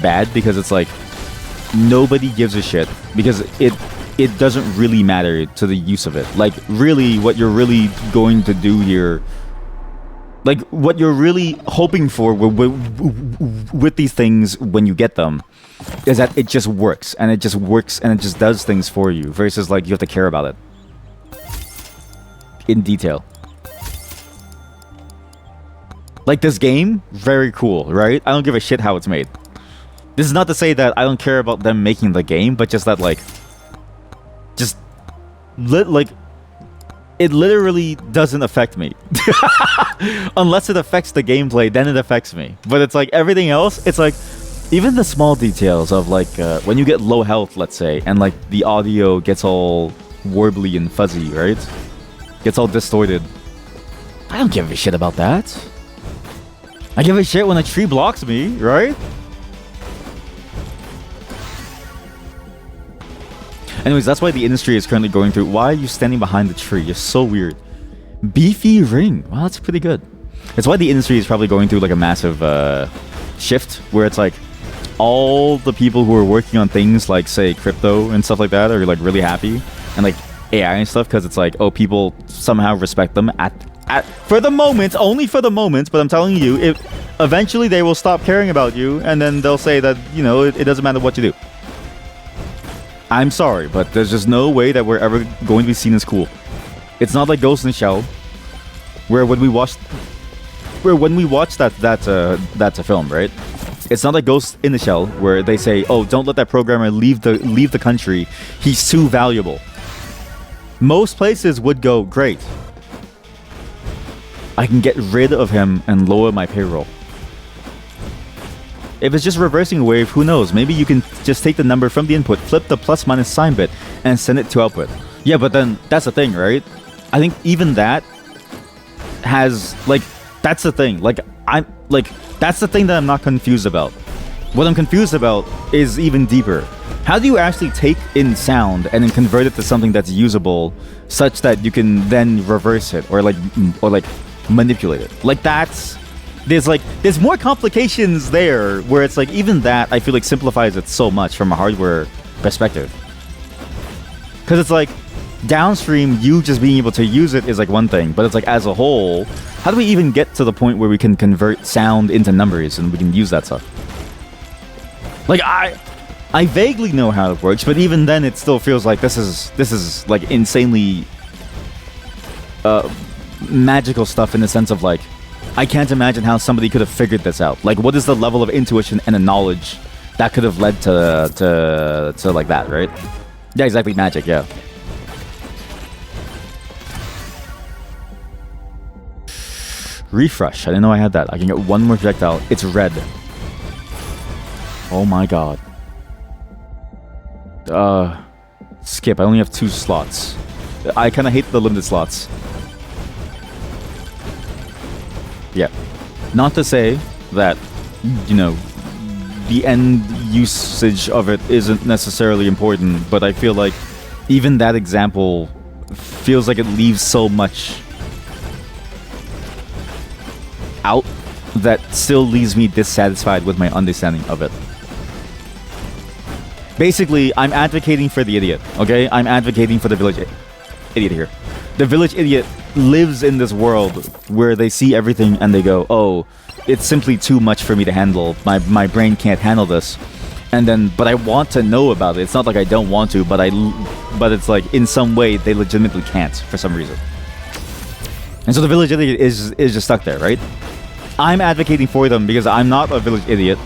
bad, because it's like nobody gives a shit because it doesn't really matter to the use of it. Like, really, what you're really going to do here, like, what you're really hoping for with these things when you get them, is that it just works, and it just does things for you, versus, like, you have to care about it in detail. Like this game, very cool, right? I don't give a shit how it's made. This is not to say that I don't care about them making the game, but just that like, like, it literally doesn't affect me. Unless it affects the gameplay, then it affects me. But it's like everything else, it's like, even the small details of like, when you get low health, let's say, and like the audio gets all warbly and fuzzy, right? Gets all distorted. I don't give a shit about that. I give a shit when a tree blocks me, right? Anyways, that's why the industry is currently going through. Why are you standing behind the tree? You're so weird. Beefy ring. Wow, that's pretty good. It's why the industry is probably going through like a massive shift where it's like all the people who are working on things like, say, crypto and stuff like that are like really happy, and like AI and stuff, because it's like, oh, people somehow respect them for the moment, only for the moment. But I'm telling you, if eventually they will stop caring about you, and then they'll say that, you know, it doesn't matter what you do. I'm sorry, but there's just no way that we're ever going to be seen as cool. It's not like Ghost in the Shell, where when we watched that film, right? It's not like Ghost in the Shell where they say, "Oh, don't let that programmer leave the country. He's too valuable." Most places would go, "Great. I can get rid of him and lower my payroll." If it's just reversing a wave, who knows? Maybe you can just take the number from the input, flip the plus minus sign bit, and send it to output. Yeah, but then that's the thing, right? I think even that has, like, that's the thing. Like, that's the thing that I'm not confused about. What I'm confused about is even deeper. How do you actually take in sound and then convert it to something that's usable, such that you can then reverse it or manipulate it? Like, there's more complications there, where it's like even that I feel like simplifies it so much from a hardware perspective. Because it's like downstream, you just being able to use it is like one thing, but it's like as a whole, how do we even get to the point where we can convert sound into numbers and we can use that stuff? Like I vaguely know how it works, but even then it still feels like this is like insanely magical stuff, in the sense of like, I can't imagine how somebody could have figured this out. Like, what is the level of intuition and a knowledge that could have led to like that, right? Yeah, exactly, magic, yeah. Refresh. I didn't know I had that. I can get one more projectile. It's red. Oh my god. Skip. I only have 2 slots. I kind of hate the limited slots. Yeah. Not to say that, you know, the end usage of it isn't necessarily important, but I feel like even that example feels like it leaves so much out that still leaves me dissatisfied with my understanding of it. Basically, I'm advocating for the idiot, okay? I'm advocating for the village idiot here. The village idiot lives in this world where they see everything and they go, "Oh, it's simply too much for me to handle. My brain can't handle this." And then, but I want to know about it. It's not like I don't want to, but it's like in some way they legitimately can't for some reason. And so the village idiot is just stuck there, right? I'm advocating for them because I'm not a village idiot,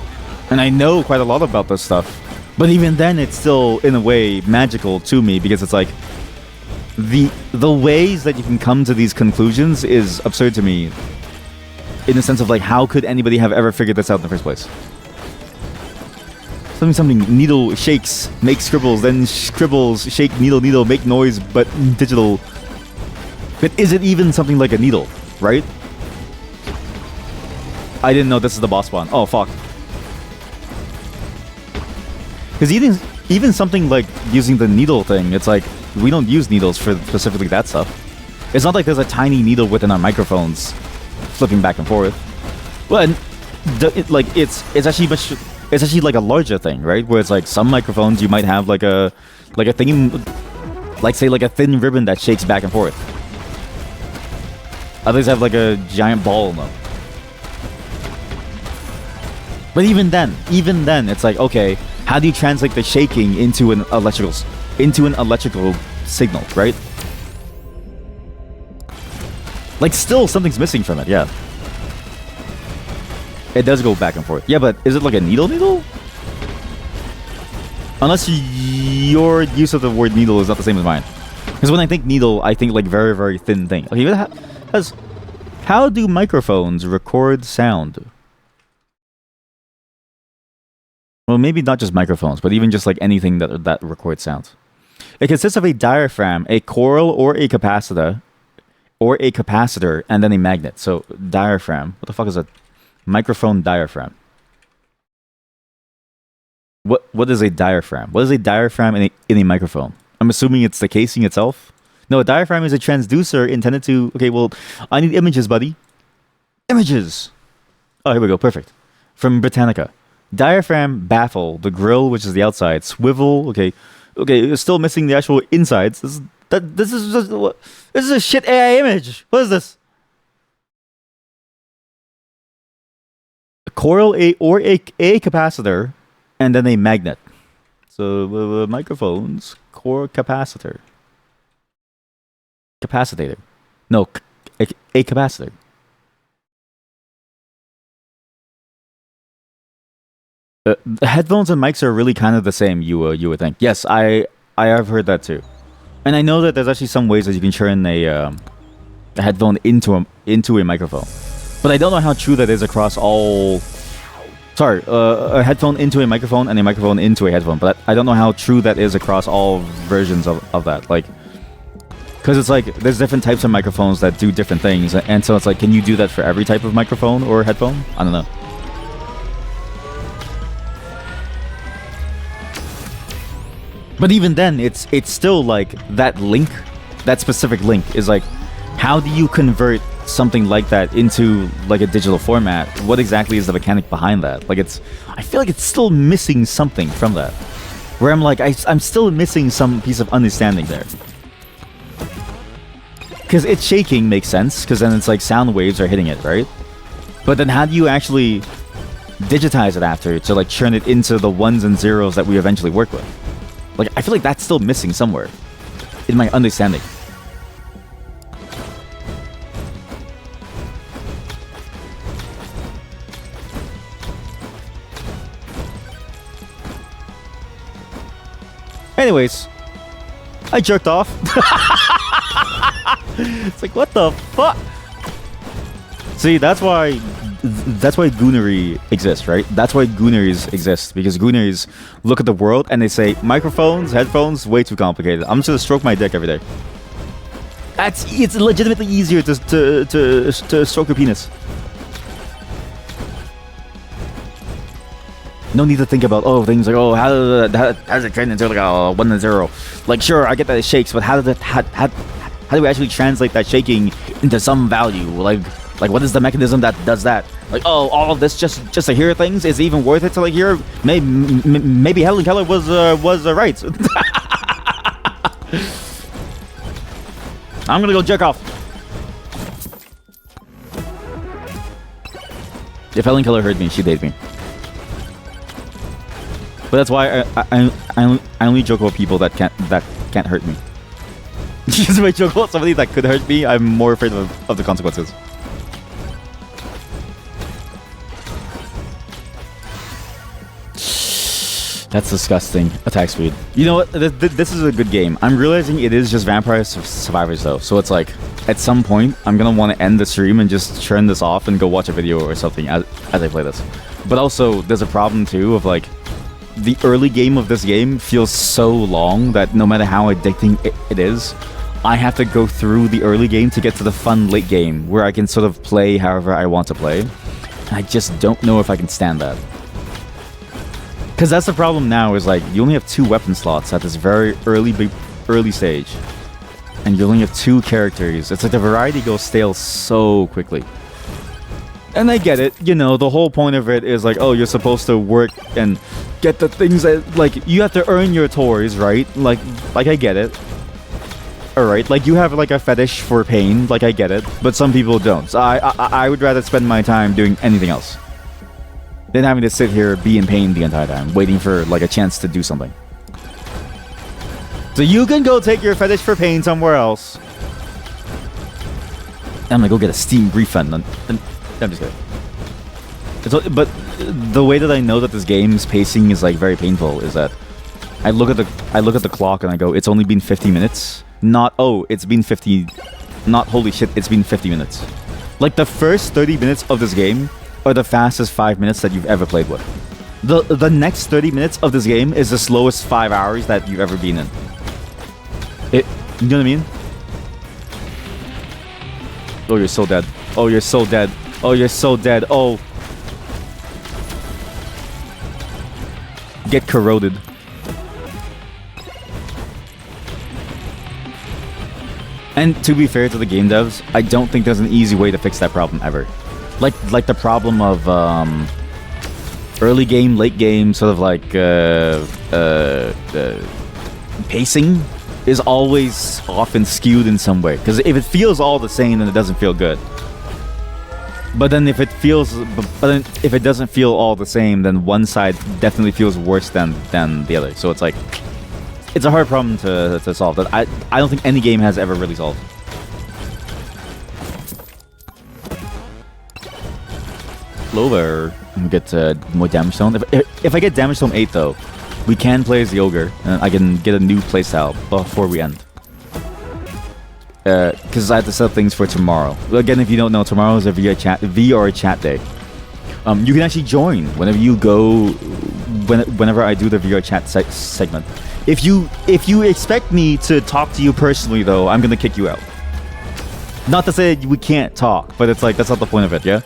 and I know quite a lot about this stuff. But even then, it's still in a way magical to me, because it's like the ways that you can come to these conclusions is absurd to me, in the sense of like, how could anybody have ever figured this out in the first place? Something, needle shakes, make scribbles, then scribbles, shake, needle, make noise, but digital. But is it even something like a needle, right? I didn't know this is the boss spawn. Oh, fuck. Because even something like using the needle thing, it's like, we don't use needles for specifically that stuff. It's not like there's a tiny needle within our microphones flipping back and forth. Well, and it's actually like a larger thing, right? Where it's like some microphones you might have like a thing, like say like a thin ribbon that shakes back and forth. Others have like a giant ball in them. But even then, it's like, okay, how do you translate the shaking into an electrical signal, right? Like, still something's missing from it, yeah. It does go back and forth. Yeah, but is it like a needle? Unless your use of the word needle is not the same as mine. Because when I think needle, I think like very, very thin thing. Okay, how do microphones record sound? Well, maybe not just microphones, but even just like anything that records sounds. It consists of a diaphragm, a coil, or a capacitor, and then a magnet. So diaphragm. What the fuck is a microphone diaphragm? What is a diaphragm? What is a diaphragm in a microphone? I'm assuming it's the casing itself. No, a diaphragm is a transducer intended to. Okay, well, I need images, buddy. Images. Oh, here we go. Perfect. From Britannica. Diaphragm, baffle, the grill, which is the outside, swivel. Okay, still missing the actual insides. This is a shit AI image. What is this? A coil, a capacitor, and then a magnet. So microphones, core capacitor, capacitator. No, a capacitor. The headphones and mics are really kind of the same. You would think. Yes, I have heard that too, and I know that there's actually some ways that you can turn a headphone into a microphone, but I don't know how true that is across all. Sorry, a headphone into a microphone and a microphone into a headphone, but I don't know how true that is across all versions of that. Like, because it's like there's different types of microphones that do different things, and so it's like, can you do that for every type of microphone or headphone? I don't know. But even then, it's still like that link, that specific link is like, how do you convert something like that into like a digital format? What exactly is the mechanic behind that? Like I feel like it's still missing something from that. Where I'm like, I'm still missing some piece of understanding there. Because it's shaking makes sense, because then it's like sound waves are hitting it, right? But then how do you actually digitize it after to like turn it into the ones and zeros that we eventually work with? Like, I feel like that's still missing somewhere in my understanding. Anyways, I jerked off. It's like, what the fuck? See, that's why Goonery exists, right? That's why Gooneries exist, because Gooneries look at the world and they say, microphones, headphones, way too complicated. I'm just gonna stroke my dick every day. It's legitimately easier to stroke your penis. No need to think about things like how does it turn into like a 1 and 0? Like, sure, I get that it shakes, but how do we actually translate that shaking into some value? Like, what is the mechanism that does that? Like, all of this just to hear things is even worth it to like hear? Maybe Helen Keller was right. I'm gonna go jerk off. If Helen Keller heard me, she'd hate me. But that's why I only joke about people that can't hurt me. Because if I joke about somebody that could hurt me, I'm more afraid of the consequences. That's disgusting. Attack speed. You know what? This is a good game. I'm realizing it is just Vampire Survivors though. So it's like, at some point, I'm going to want to end the stream and just turn this off and go watch a video or something as I play this. But also, there's a problem too of like, the early game of this game feels so long that no matter how addicting it is, I have to go through the early game to get to the fun late game where I can sort of play however I want to play. And I just don't know if I can stand that. Because that's the problem now, is like, you only have 2 weapon slots at this very early stage. And you only have 2 characters. It's like the variety goes stale so quickly. And I get it, you know, the whole point of it is like, oh, you're supposed to work and get the things that, like, you have to earn your toys, right? Like I get it. Alright, like, you have, like, a fetish for pain, like, I get it. But some people don't. So I would rather spend my time doing anything else than having to sit here, be in pain the entire time, waiting for, like, a chance to do something. So you can go take your fetish for pain somewhere else. I'm gonna go get a Steam refund. I'm just kidding. So, but the way that I know that this game's pacing is like very painful is that I look at the clock and I go, it's only been 50 minutes. Not, oh, it's been 50. Not, holy shit, it's been 50 minutes. Like the first 30 minutes of this game are the fastest 5 minutes that you've ever played with. The next 30 minutes of this game is the slowest 5 hours that you've ever been in. You know what I mean? Oh, you're so dead. Oh, you're so dead. Oh, you're so dead. Oh. Get corroded. And to be fair to the game devs, I don't think there's an easy way to fix that problem ever. Like the problem of early game, late game, sort of like pacing is always often skewed in some way. Because if it feels all the same, then it doesn't feel good. But then if it doesn't feel all the same, then one side definitely feels worse than the other. So it's like, it's a hard problem to solve that I don't think any game has ever really solved. Lower, get more damage stone. If I get damage stone 8 though, we can play as the ogre, and I can get a new playstyle before we end. Because I have to set up things for tomorrow. Again, if you don't know, tomorrow is a VR chat day. You can actually join whenever you go, whenever I do the VR chat segment. If you expect me to talk to you personally, though, I'm gonna kick you out. Not to say we can't talk, but it's like that's not the point of it, yeah.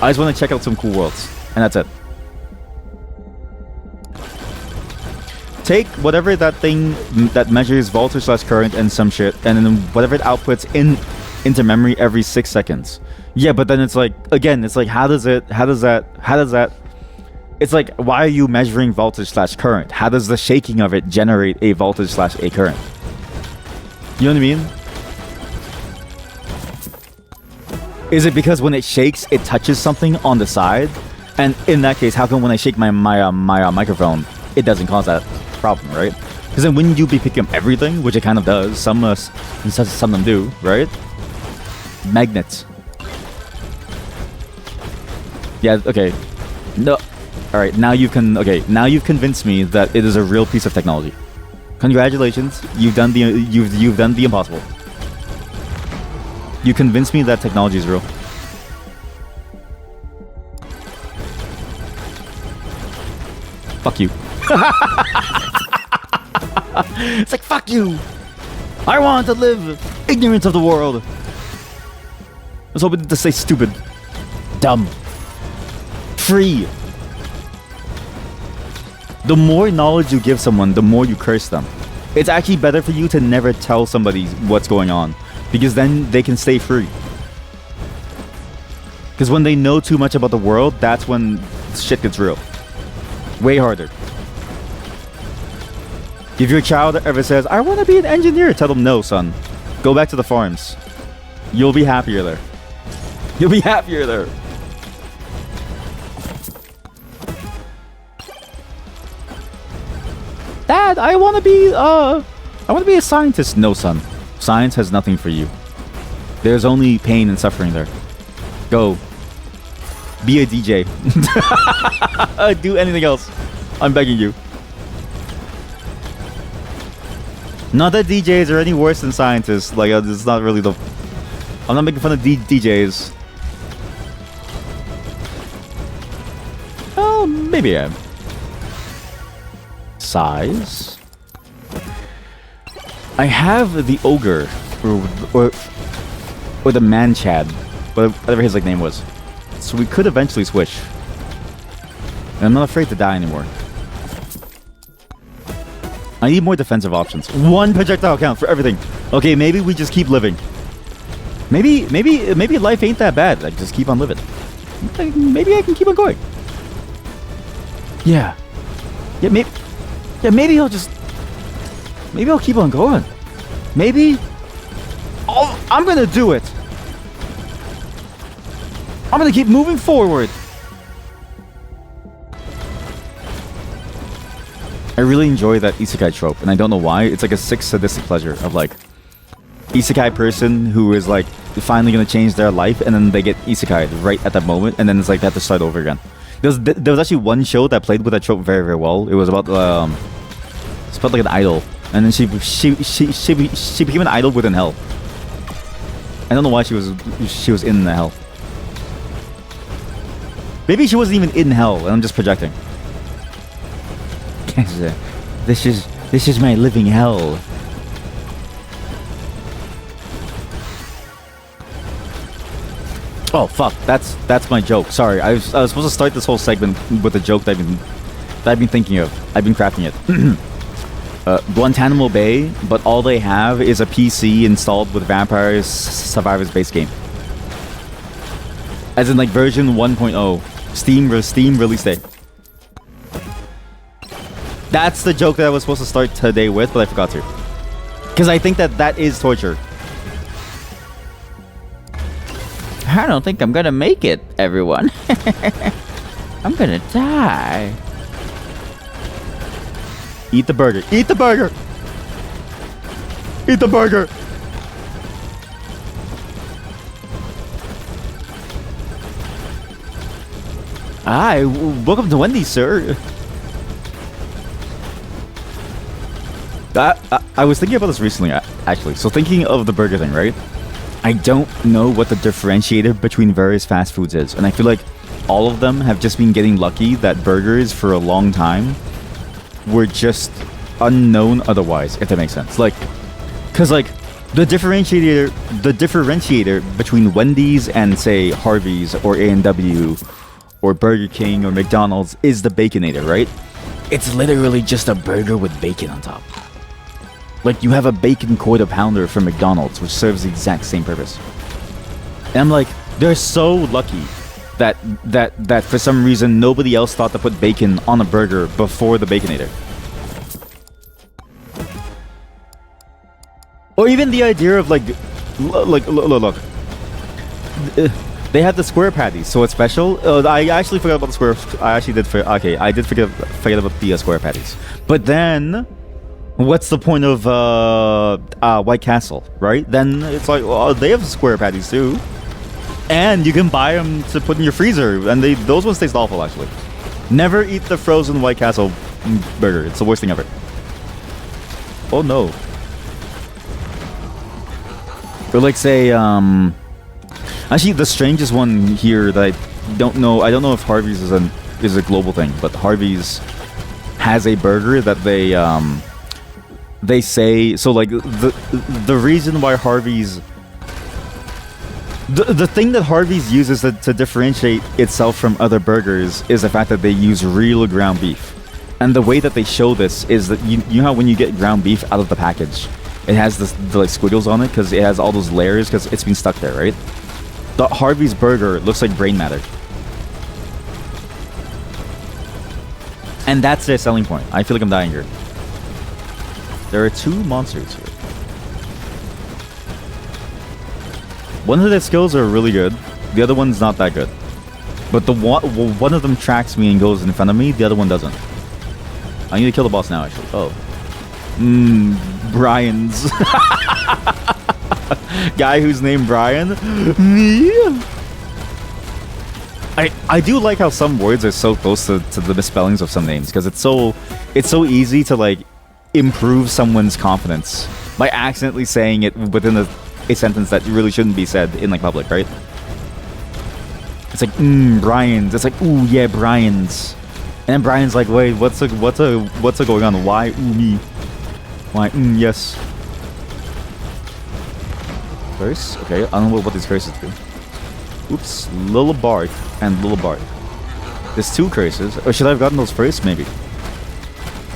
I just want to check out some cool worlds, and that's it. Take whatever that thing that measures voltage/current and some shit, and then whatever it outputs into memory every 6 seconds. Yeah, but then it's like, again, it's like, how does that? It's like, why are you measuring voltage/current? How does the shaking of it generate a voltage/a current? You know what I mean? Is it because when it shakes, it touches something on the side? And in that case, how come when I shake my microphone, it doesn't cause that problem, right? Because then wouldn't you be picking up everything, which it kind of does? Some of them do, right? Magnets. Yeah. Okay. No. All right. Now you've convinced me that it is a real piece of technology. Congratulations. You've done the impossible. You convinced me that technology is real. Fuck you. It's like, fuck you. I want to live ignorant of the world. I was hoping to say stupid, dumb, free. The more knowledge you give someone, the more you curse them. It's actually better for you to never tell somebody what's going on, because then they can stay free. Because when they know too much about the world, that's when shit gets real. Way harder. If your child ever says, I want to be an engineer, tell them, no, son. Go back to the farms. You'll be happier there. You'll be happier there. Dad, I want to be a scientist. No, son. Science has nothing for you. There's only pain and suffering there. Go. Be a DJ. Do anything else. I'm begging you. Not that DJs are any worse than scientists. Like, it's not really the... I'm not making fun of DJs. Oh, maybe I am. Size. I have the ogre, or the man-chad, whatever his name was. So we could eventually switch. And I'm not afraid to die anymore. I need more defensive options. One projectile count for everything. Okay, maybe we just keep living. Maybe life ain't that bad. I just keep on living. Maybe I can keep on going. Yeah. Maybe I'll keep on going. Maybe I'm gonna do it. I'm gonna keep moving forward. I really enjoy that isekai trope, and I don't know why. It's like a sick sadistic pleasure of like isekai person who is like finally gonna change their life, and then they get isekai right at that moment, and then it's like they have to start over again. There was actually one show that played with that trope very, very well. It was about it's about like an idol, and then she became an idol within hell. I don't know why she was in the hell. Maybe she wasn't even in hell, and I'm just projecting. This is my living hell. Oh fuck! That's my joke. Sorry, I was supposed to start this whole segment with a joke that I've been thinking of. I've been crafting it. Guantanamo Bay, but all they have is a PC installed with Vampire Survivors base game. As in like version 1.0. Steam release day. That's the joke that I was supposed to start today with, but I forgot to. Because I think that is torture. I don't think I'm gonna make it, everyone. I'm gonna die. Eat the burger. Eat the burger! Eat the burger! Hi, welcome to Wendy's, sir. I was thinking about this recently, actually. So thinking of the burger thing, right? I don't know what the differentiator between various fast foods is. And I feel like all of them have just been getting lucky that burgers for a long time were just unknown otherwise, if that makes sense. Like, cause like the differentiator between Wendy's and say Harvey's or A&W or Burger King or McDonald's is the Baconator, right? It's literally just a burger with bacon on top. Like, you have a bacon quarter pounder from McDonald's, which serves the exact same purpose. And I'm like, they're so lucky that for some reason nobody else thought to put bacon on a burger before the Baconator. Or even the idea of like look. They had the square patties, so it's special. I actually forgot about the square. I did forget about the square patties. But then, what's the point of White Castle, right? Then it's like, well, they have square patties too, and you can buy them to put in your freezer, and those ones taste awful actually. Never eat the frozen White Castle burger. It's the worst thing ever. Oh no. Or like say, actually the strangest one here that I don't know if Harvey's is a global thing, but Harvey's has a burger that they say, so like the reason why Harvey's the thing that Harvey's uses to differentiate itself from other burgers is the fact that they use real ground beef. And the way that they show this is that you know how when you get ground beef out of the package, it has the like squiggles on it because it has all those layers because it's been stuck there, right? The Harvey's burger looks like brain matter. And that's their selling point. I feel like I'm dying here. There are two monsters here. One of their skills are really good. The other one's not that good. But the one of them tracks me and goes in front of me. The other one doesn't. I need to kill the boss now, actually. Oh. Brian's. Guy who's named Brian. Me. I do like how some words are so close to the misspellings of some names, because it's so easy to like improve someone's confidence by accidentally saying it within a sentence that really shouldn't be said in like public, right? It's like Brian's. It's like, ooh yeah, Brian's. And then Brian's like, wait, what's going on? Why ooh me? Why yes? Curse? Okay, I don't know what these curses do. Oops, Little Bart and Little Bart. There's two curses. Or should I have gotten those first? Maybe.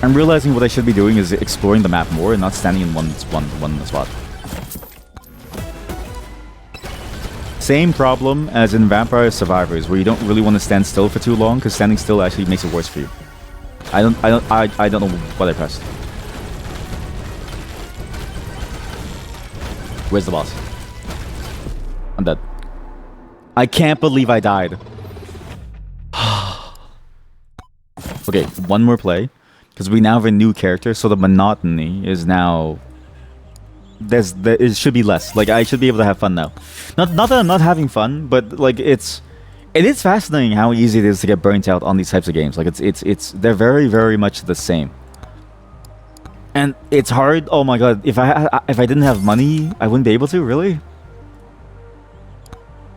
I'm realizing what I should be doing is exploring the map more and not standing in one spot. Same problem as in Vampire Survivors, where you don't really want to stand still for too long, because standing still actually makes it worse for you. I don't know what I pressed. Where's the boss? I'm dead. I can't believe I died. Okay, one more play, because we now have a new character, so the monotony is now it should be less. Like I should be able to have fun now. Not that I'm not having fun, but like it is fascinating how easy it is to get burnt out on these types of games. Like they're very, very much the same. And it's hard. Oh my god, if I didn't have money, I wouldn't be able to, really?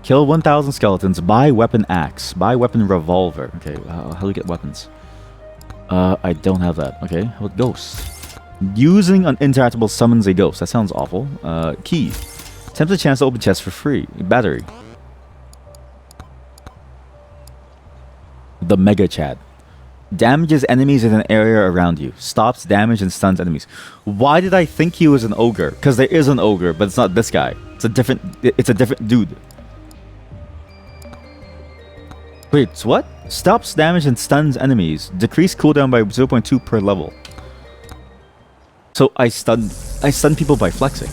Kill 1,000 skeletons, buy weapon axe, buy weapon revolver. Okay, how do we get weapons? I don't have that. Okay, how about ghost? Using an interactable summons a ghost. That sounds awful. Key. Tempt a chance to open chest for free. Battery. The Mega Chad. Damages enemies in an area around you. Stops damage and stuns enemies. Why did I think he was an ogre? Because there is an ogre, but it's not this guy. It's a different dude. Wait, what? Stops damage and stuns enemies. Decrease cooldown by 0.2 per level. So I stun people by flexing.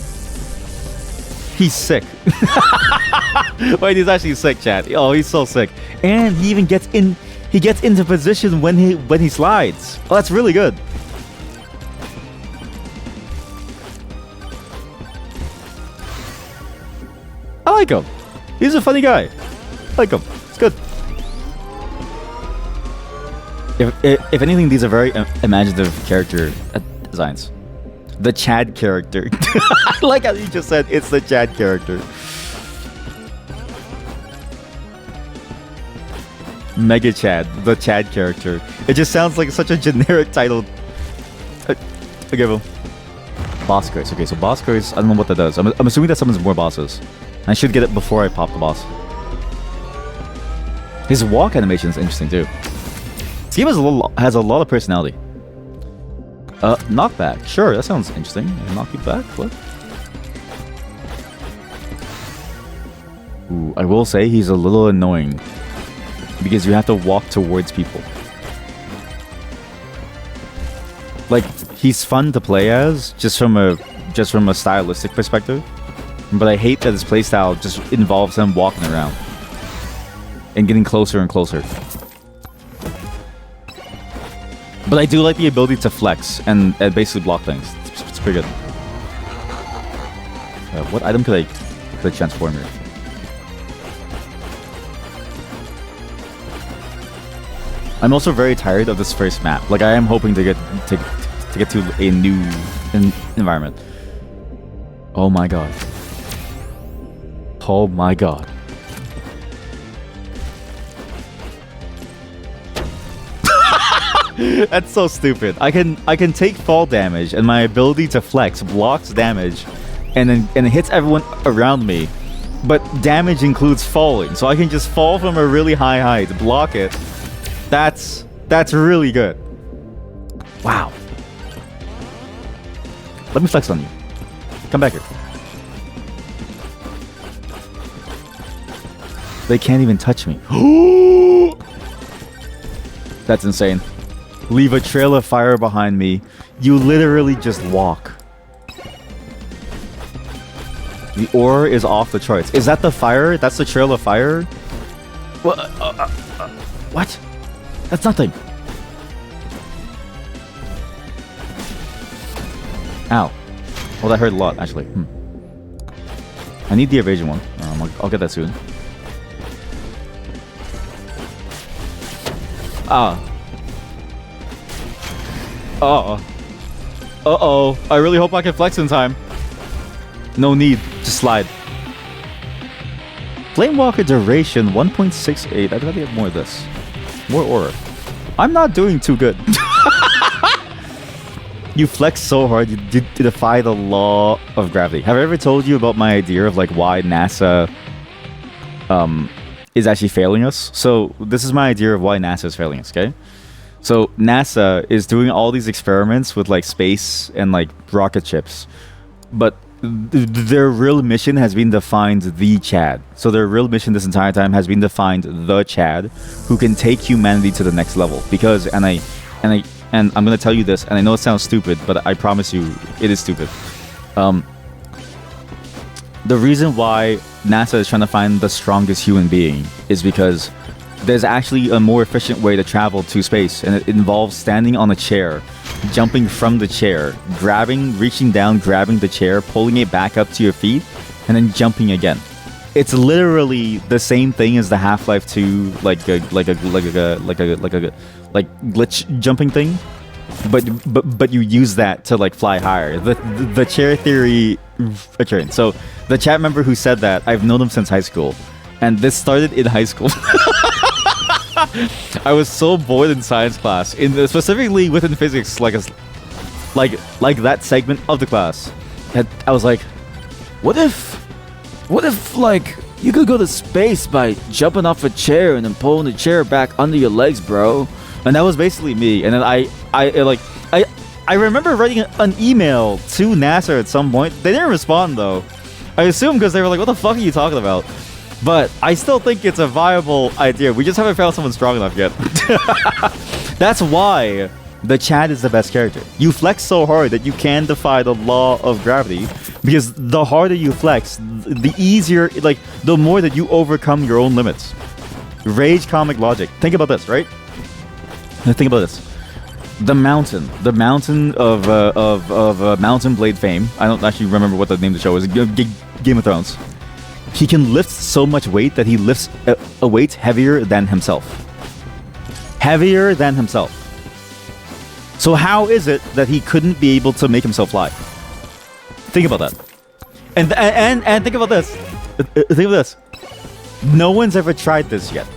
He's sick. Wait, he's actually sick, chat. Oh, he's so sick. And he even gets into position when he slides. Oh, that's really good. I like him. He's a funny guy. I like him. It's good. If anything, these are very imaginative character designs. The Chad character. I like how you just said it's the Chad character. Mega Chad, the Chad character. It just sounds like such a generic title. I give him. Boss curse. Okay, so boss curse, I don't know what that does. I'm assuming that summons more bosses. I should get it before I pop the boss. His walk animation is interesting too. This game has a lot of personality. Knockback. Sure, that sounds interesting. Knock you back? What? Ooh, I will say he's a little annoying. Because you have to walk towards people. Like, he's fun to play as, just from a stylistic perspective. But I hate that his playstyle just involves him walking around. And getting closer and closer. But I do like the ability to flex and basically block things. It's pretty good. What item could I transform here? I'm also very tired of this first map. Like I am hoping to get to a new environment. Oh my god. Oh my god. That's so stupid. I can take fall damage, and my ability to flex blocks damage, and it hits everyone around me. But damage includes falling, so I can just fall from a really high height, block it. That's really good. Wow. Let me flex on you. Come back here. They can't even touch me. That's insane. Leave a trail of fire behind me. You literally just walk. The ore is off the charts. Is that the fire? That's the trail of fire? What? That's nothing. Ow. Well, that hurt a lot, actually. I need the evasion one. I'll get that soon. Ah. Uh-oh. I really hope I can flex in time. No need. Just slide. Flamewalker duration 1.68. I'd rather have more of this. More aura. I'm not doing too good. You flex so hard, you defy the law of gravity. Have I ever told you about my idea of like why NASA is actually failing us? So this is my idea of why NASA is failing us, okay? So NASA is doing all these experiments with like space and like rocket ships, but their real mission has been to find the Chad. So their real mission this entire time has been to find the Chad who can take humanity to the next level. Because and I'm gonna tell you this, and I know it sounds stupid, but I promise you it is stupid. The reason why NASA is trying to find the strongest human being is because there's actually a more efficient way to travel to space, and it involves standing on a chair jumping from the chair, reaching down, grabbing the chair, pulling it back up to your feet, and then jumping again. It's literally the same thing as the Half-Life 2 like glitch jumping thing, but you use that to like fly higher. The chair theory returns. So the chat member who said that, I've known him since high school, and this started in high school. I was so bored in science class, specifically within physics, like that segment of the class. I was like, what if like you could go to space by jumping off a chair and then pulling the chair back under your legs, bro? And that was basically me. And then I remember writing an email to NASA at some point. They didn't respond though. I assume because they were like, what the fuck are you talking about? But I still think it's a viable idea. We just haven't found someone strong enough yet. That's why the Chad is the best character. You flex so hard that you can defy the law of gravity, because the harder you flex, the easier, like, the more that you overcome your own limits. Rage comic logic. Think about this, right? Think about this. The mountain of Mountain Blade fame. I don't actually remember what the name of the show is. Game of Thrones. He can lift so much weight that he lifts a weight heavier than himself. Heavier than himself. So how is it that he couldn't be able to make himself fly? Think about that. And think about this. Think of this. No one's ever tried this yet.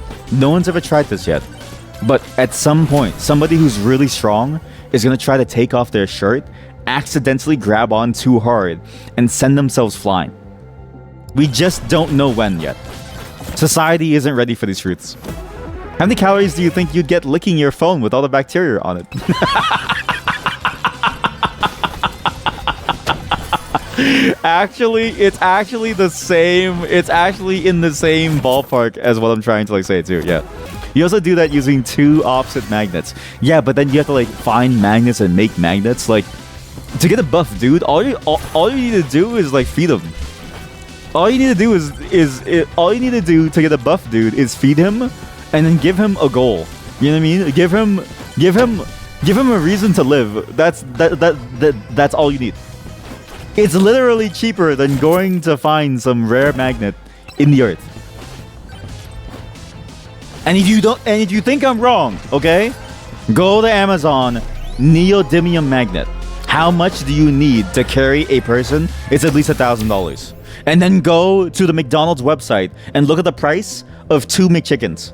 But at some point, somebody who's really strong is going to try to take off their shirt, accidentally grab on too hard, and send themselves flying. We just don't know when yet. Society isn't ready for these truths. How many calories do you think you'd get licking your phone with all the bacteria on it? Actually, it's actually the same. It's actually in the same ballpark as what I'm trying to like say too. Yeah. You also do that using two opposite magnets. Yeah, but then you have to like find magnets and make magnets. Like, to get a buff dude, all you need to do is like feed him. All you need to do all you need to do to get a buff dude is feed him, and then give him a goal. You know what I mean? Give him a reason to live. That's all you need. It's literally cheaper than going to find some rare magnet in the earth. And if you think I'm wrong, okay? Go to Amazon, neodymium magnet. How much do you need to carry a person? It's at least $1,000. And then go to the McDonald's website and look at the price of 2 McChickens.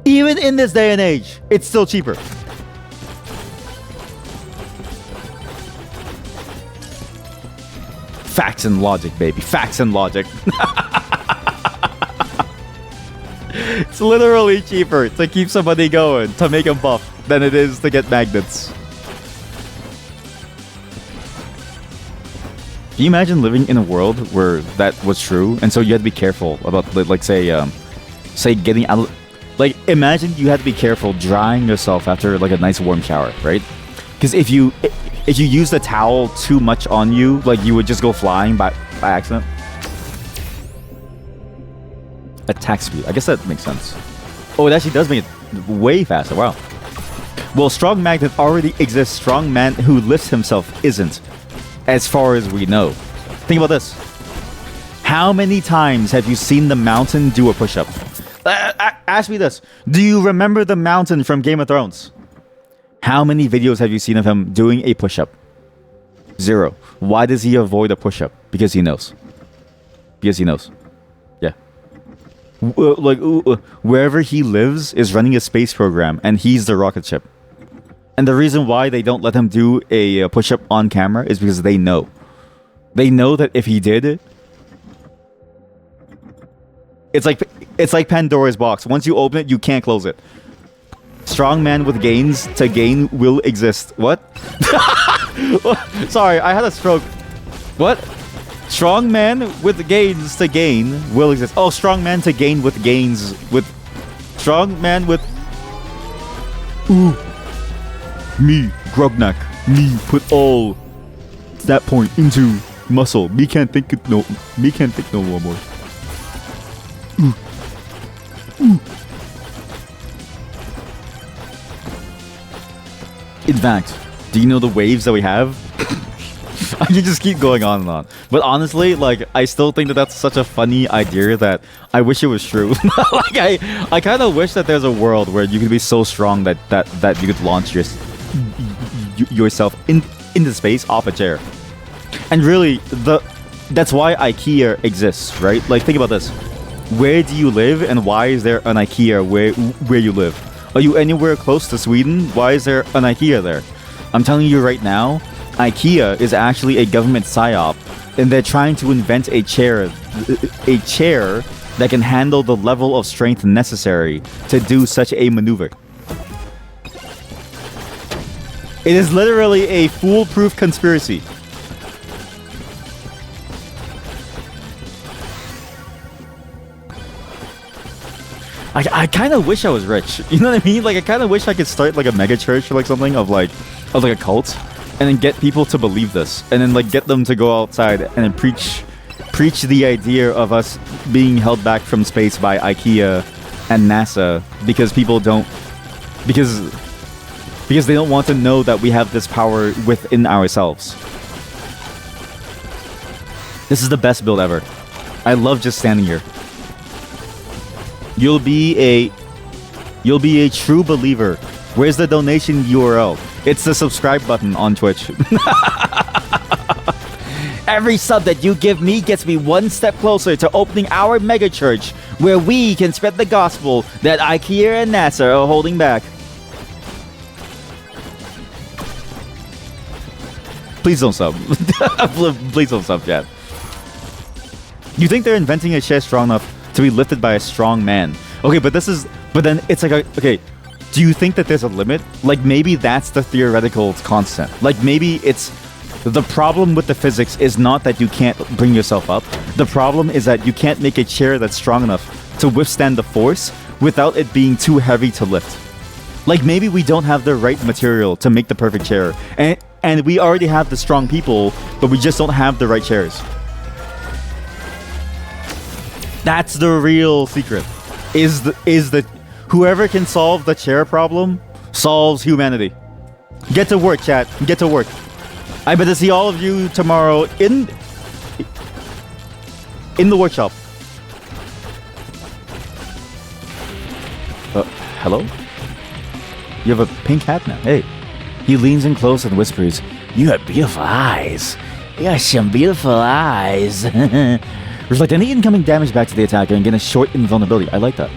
Even in this day and age, it's still cheaper. Facts and logic, baby. Facts and logic. It's literally cheaper to keep somebody going, to make them buff, than it is to get magnets. Can you imagine living in a world where that was true, and so you had to be careful about, like, say getting out. Like, imagine you had to be careful drying yourself after like a nice warm shower, right? Because if you use the towel too much on you, like, you would just go flying by accident. Attack speed. I guess that makes sense. Oh, it actually does make it way faster. Wow. Well, strong magnet already exists. Strong man who lifts himself isn't, as far as we know. Think about this. How many times have you seen the mountain do a push-up? Ask me this. Do you remember the mountain from Game of Thrones? How many videos have you seen of him doing a push-up? 0. Why does he avoid a push-up? Because he knows. Because he knows. Yeah. Wherever he lives is running a space program, and he's the rocket ship. And the reason why they don't let him do a push-up on camera is because they know. They know that if he did, it's like Pandora's box. Once you open it, you can't close it. Strong man with gains to gain will exist. What? Sorry, I had a stroke. What? Strong man with gains to gain will exist. Oh, strong man to gain with gains with... Strong man with... Ooh. Me, Grubnak. Me, put all that point into muscle. Me can't think it no... Me can't think no more. Ooh. Ooh. In fact, Do you know the waves that we have? I can just keep going on and on. But honestly, like, I still think that that's such a funny idea that I wish it was true. Like, I kind of wish that there's a world where you could be so strong that you could launch yourself into space off a chair. And really, that's why IKEA exists, right? Like, think about this. Where do you live, and why is there an IKEA where you live? Are you anywhere close to Sweden? Why is there an IKEA there? I'm telling you right now, IKEA is actually a government psyop, and they're trying to invent a chair that can handle the level of strength necessary to do such a maneuver. It is literally a foolproof conspiracy. I kind of wish I was rich. You know what I mean? Like, I kind of wish I could start like a mega church or like something of like a cult, and then get people to believe this, and then like get them to go outside and then preach the idea of us being held back from space by IKEA and NASA because people don't because they don't want to know that we have this power within ourselves. This is the best build ever. I love just standing here. You'll be a true believer. Where's the donation URL? It's the subscribe button on Twitch. Every sub that you give me gets me one step closer to opening our mega church, where we can spread the gospel that IKEA and NASA are holding back. Please don't sub. Please don't sub, chat. You think they're inventing a chair strong enough to be lifted by a strong man? Okay, but then it's like okay, do you think that there's a limit? Like, maybe that's the theoretical constant. Like, maybe it's the problem with the physics is not that you can't bring yourself up. The problem is that you can't make a chair that's strong enough to withstand the force without it being too heavy to lift. Like, maybe we don't have the right material to make the perfect chair, and we already have the strong people, but we just don't have the right chairs. That's the real secret. Is the whoever can solve the chair problem solves humanity. Get to work, chat. Get to work. I bet to see all of you tomorrow in the workshop. Hello? You have a pink hat now. Hey. He leans in close and whispers, "You have beautiful eyes. You have some beautiful eyes." Reflect any incoming damage back to the attacker and get a short invulnerability. I like that.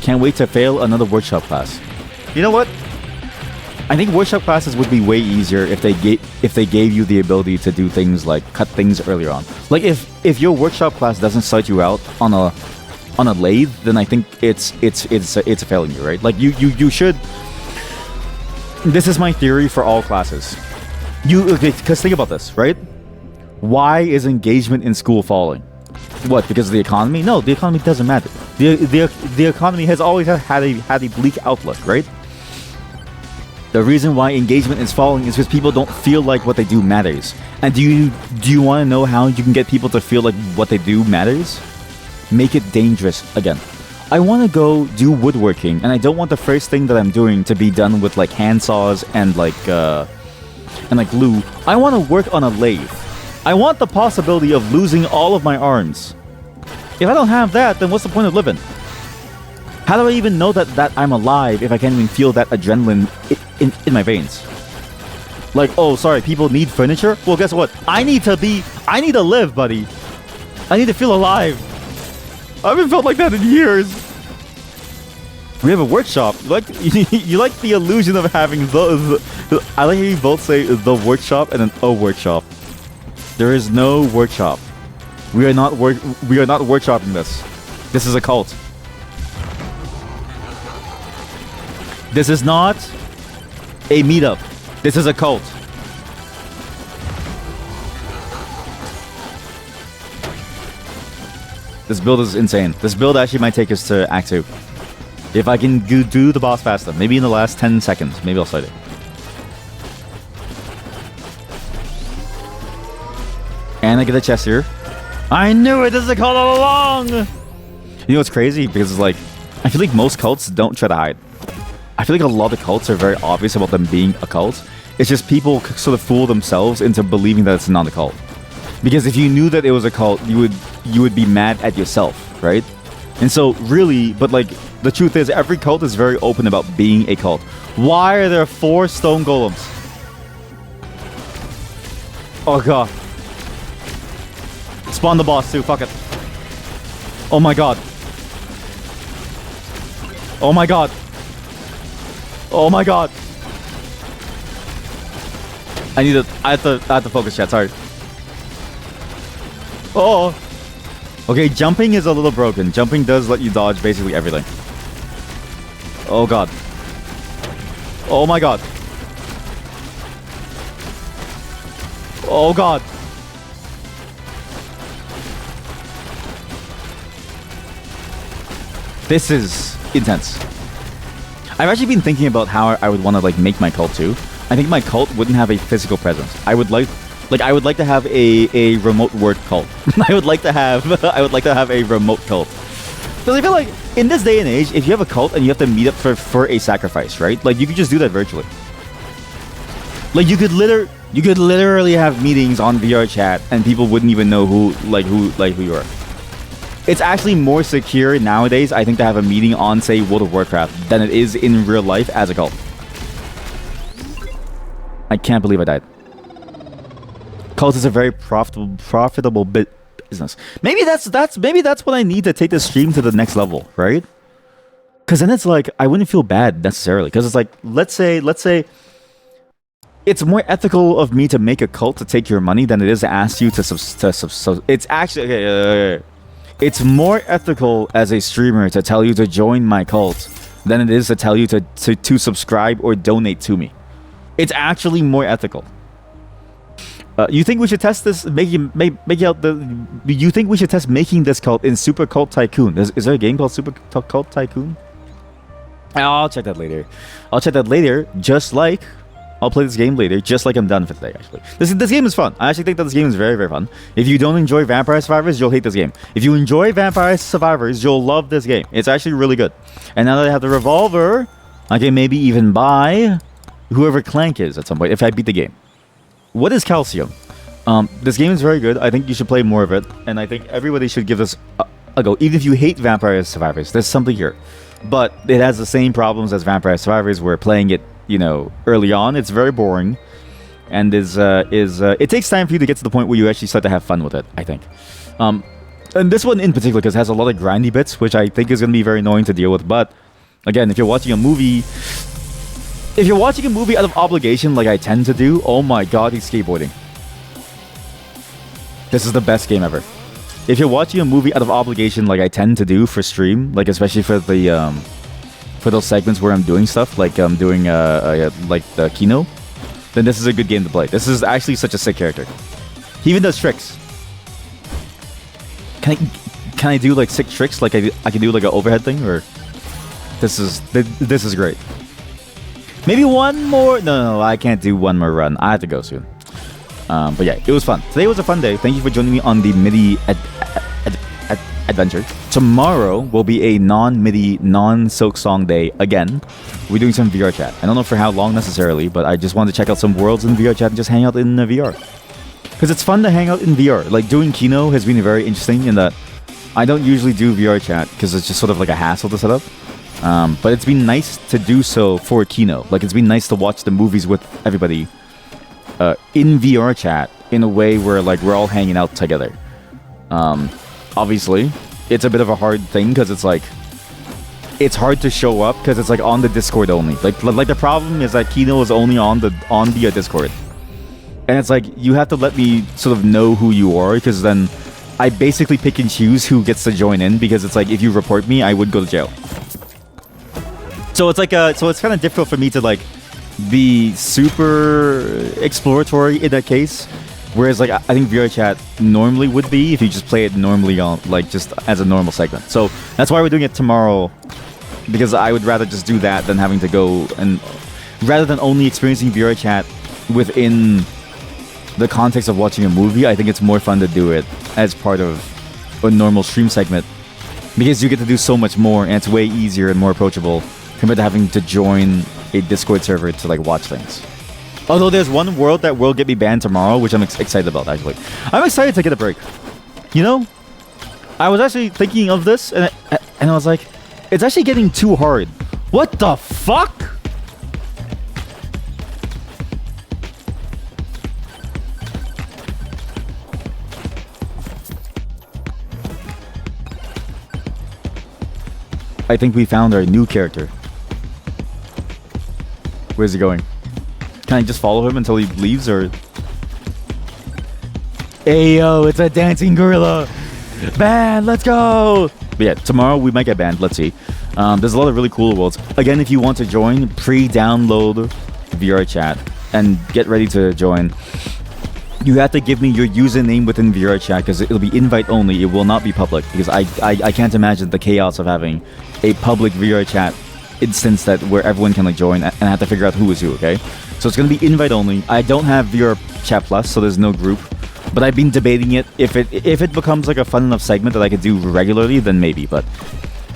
Can't wait to fail another workshop class. You know what? I think workshop classes would be way easier if they gave you the ability to do things like cut things earlier on. Like, if your workshop class doesn't start you out on a lathe, then I think it's failing you, right? Like, you should. This is my theory for all classes. Because think about this, right? Why is engagement in school falling? What, because of the economy? No, the economy doesn't matter. The economy has always had a bleak outlook, right? The reason why engagement is falling is because people don't feel like what they do matters. And do you want to know how you can get people to feel like what they do matters? Make it dangerous again. I want to go do woodworking, and I don't want the first thing that I'm doing to be done with like hand saws and like glue. I want to work on a lathe. I want the possibility of losing all of my arms. If I don't have that, then what's the point of living? How do I even know that I'm alive if I can't even feel that adrenaline in my veins? Like, oh, sorry, people need furniture? Well, guess what? I need to live, buddy. I need to feel alive. I haven't felt like that in years. We have a workshop. You like the illusion of having the I like how you both say the workshop and then a workshop. There is no workshop. We are not workshopping this. This is a cult. This is not a meetup. This is a cult. This build is insane. This build actually might take us to Act 2. If I can do the boss fast enough. Maybe in the last 10 seconds. Maybe I'll start it. And I get a chest here. I knew it! This is a cult all along! You know what's crazy? Because it's like, I feel like most cults don't try to hide. I feel like a lot of cults are very obvious about them being a cult. It's just people sort of fool themselves into believing that it's not a cult. Because if you knew that it was a cult, you would be mad at yourself, right? And so really, but like the truth is, every cult is very open about being a cult. Why are there 4 stone golems? Oh god. Spawn the boss too, fuck it. Oh my god. Oh my god. Oh my god. I have to focus, chat, sorry. Oh. Okay, jumping is a little broken. Jumping does let you dodge basically everything. Oh god. Oh my god. Oh god. This is intense. I've actually been thinking about how I would want to like make my cult too. I think my cult wouldn't have a physical presence. I would like to have a remote work cult. I would like to have a remote cult. Because I feel like in this day and age, if you have a cult and you have to meet up for a sacrifice, right? Like you could just do that virtually. Like you could literally have meetings on VR chat and people wouldn't even know who you are. It's actually more secure nowadays, I think, to have a meeting on, say, World of Warcraft than it is in real life as a cult. I can't believe I died. Cult is a very profitable business. Maybe that's what I need to take the stream to the next level, right? Because then it's like I wouldn't feel bad necessarily. Because it's like let's say it's more ethical of me to make a cult to take your money than it is to ask you to it's actually okay. It's more ethical as a streamer to tell you to join my cult than it is to tell you to subscribe or donate to me. It's actually more ethical. You think we should test this? You think we should test making this cult in Super Cult Tycoon? Is there a game called Super Cult Tycoon? I'll check that later. Just like I'll play this game later, just like I'm done for today, actually. This game is fun. I actually think that this game is very, very fun. If you don't enjoy Vampire Survivors, you'll hate this game. If you enjoy Vampire Survivors, you'll love this game. It's actually really good. And now that I have the revolver, I can maybe even buy whoever Clank is at some point, if I beat the game. What is Calcium? This game is very good. I think you should play more of it. And I think everybody should give this a go. Even if you hate Vampire Survivors, there's something here. But it has the same problems as Vampire Survivors, where playing it, early on, it's very boring, and it takes time for you to get to the point where you actually start to have fun with it, I think. And this one in particular, because it has a lot of grindy bits, which I think is going to be very annoying to deal with. But again, if you're watching a movie out of obligation, like I tend to do, oh my god, he's skateboarding. This is the best game ever. If you're watching a movie out of obligation, like I tend to do for stream, like especially for the for those segments where I'm doing stuff, like I'm doing like the Kino, then this is a good game to play. This is actually such a sick character. He even does tricks. Can I do like sick tricks? Like I can do like an overhead thing, or this is great. Maybe one more. No, I can't do one more run. I have to go soon. But yeah, it was fun. Today was a fun day. Thank you for joining me on the MIDI adventure. Tomorrow will be a non-MIDI, non-Silk Song day again. We're doing some VR chat. I don't know for how long necessarily, but I just wanted to check out some worlds in VR chat and just hang out in VR. Because it's fun to hang out in VR. Like doing Kino has been very interesting in that I don't usually do VR chat because it's just sort of like a hassle to set up. But it's been nice to do so for Kino. Like it's been nice to watch the movies with everybody in VR chat in a way where like we're all hanging out together. Obviously, it's a bit of a hard thing because it's like it's hard to show up because it's like on the Discord only. Like the problem is that Kino is only on the Discord, and it's like you have to let me sort of know who you are, because then I basically pick and choose who gets to join in, because it's like if you report me, I would go to jail. So it's like so it's kind of difficult for me to like be super exploratory in that case. Whereas like I think VR chat normally would be if you just play it normally on like just as a normal segment. So that's why we're doing it tomorrow, because I would rather just do that than having to go, and rather than only experiencing VR chat within the context of watching a movie, I think it's more fun to do it as part of a normal stream segment, because you get to do so much more and it's way easier and more approachable compared to having to join a Discord server to like watch things. Although there's one world that will get me banned tomorrow, which I'm excited about actually. I'm excited to get a break. You know, I was actually thinking of this, and I was like, it's actually getting too hard. What the fuck? I think we found our new character. Where's he going? Can I just follow him until he leaves, or? Hey yo, it's a dancing gorilla! Banned, let's go! But yeah, tomorrow we might get banned, let's see. There's a lot of really cool worlds. Again, if you want to join, pre-download VR chat and get ready to join. You have to give me your username within VR chat because it'll be invite only. It will not be public because I can't imagine the chaos of having a public VR chat instance that where everyone can like join and have to figure out who is who, okay? So it's gonna be invite only. I don't have VR chat plus, so there's no group. But I've been debating it. If it becomes like a fun enough segment that I could do regularly, then maybe. But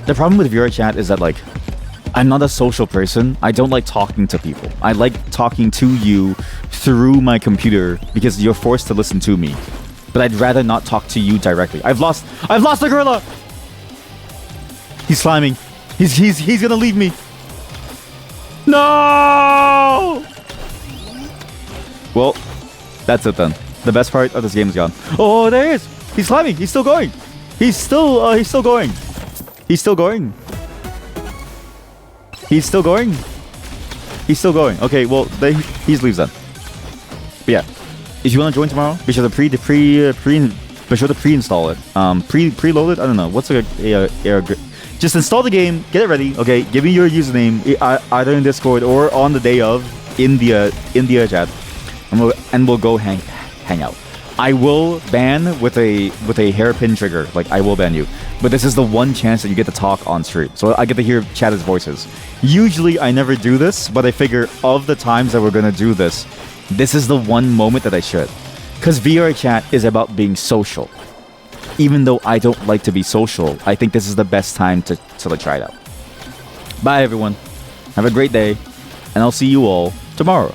the problem with VR chat is that like I'm not a social person. I don't like talking to people. I like talking to you through my computer because you're forced to listen to me. But I'd rather not talk to you directly. I've lost the gorilla. He's climbing. He's gonna leave me. No. Well, that's it then. The best part of this game is gone. Oh, there he is. He's climbing. He's still going. He's still going. He's still going. He's still going. He's still going. Okay, well, he leaves then. But yeah, if you want to join tomorrow, be sure to pre-install it. Preload it. I don't know. What's just install the game. Get it ready. Okay, give me your username either in Discord or on the day of in the chat, and we'll go hang out. I will ban with a hairpin trigger. Like, I will ban you. But this is the one chance that you get to talk on stream. So I get to hear chatters' voices. Usually I never do this, but I figure of the times that we're gonna do this, this is the one moment that I should. Because VR chat is about being social. Even though I don't like to be social, I think this is the best time to like try it out. Bye everyone. Have a great day. And I'll see you all tomorrow.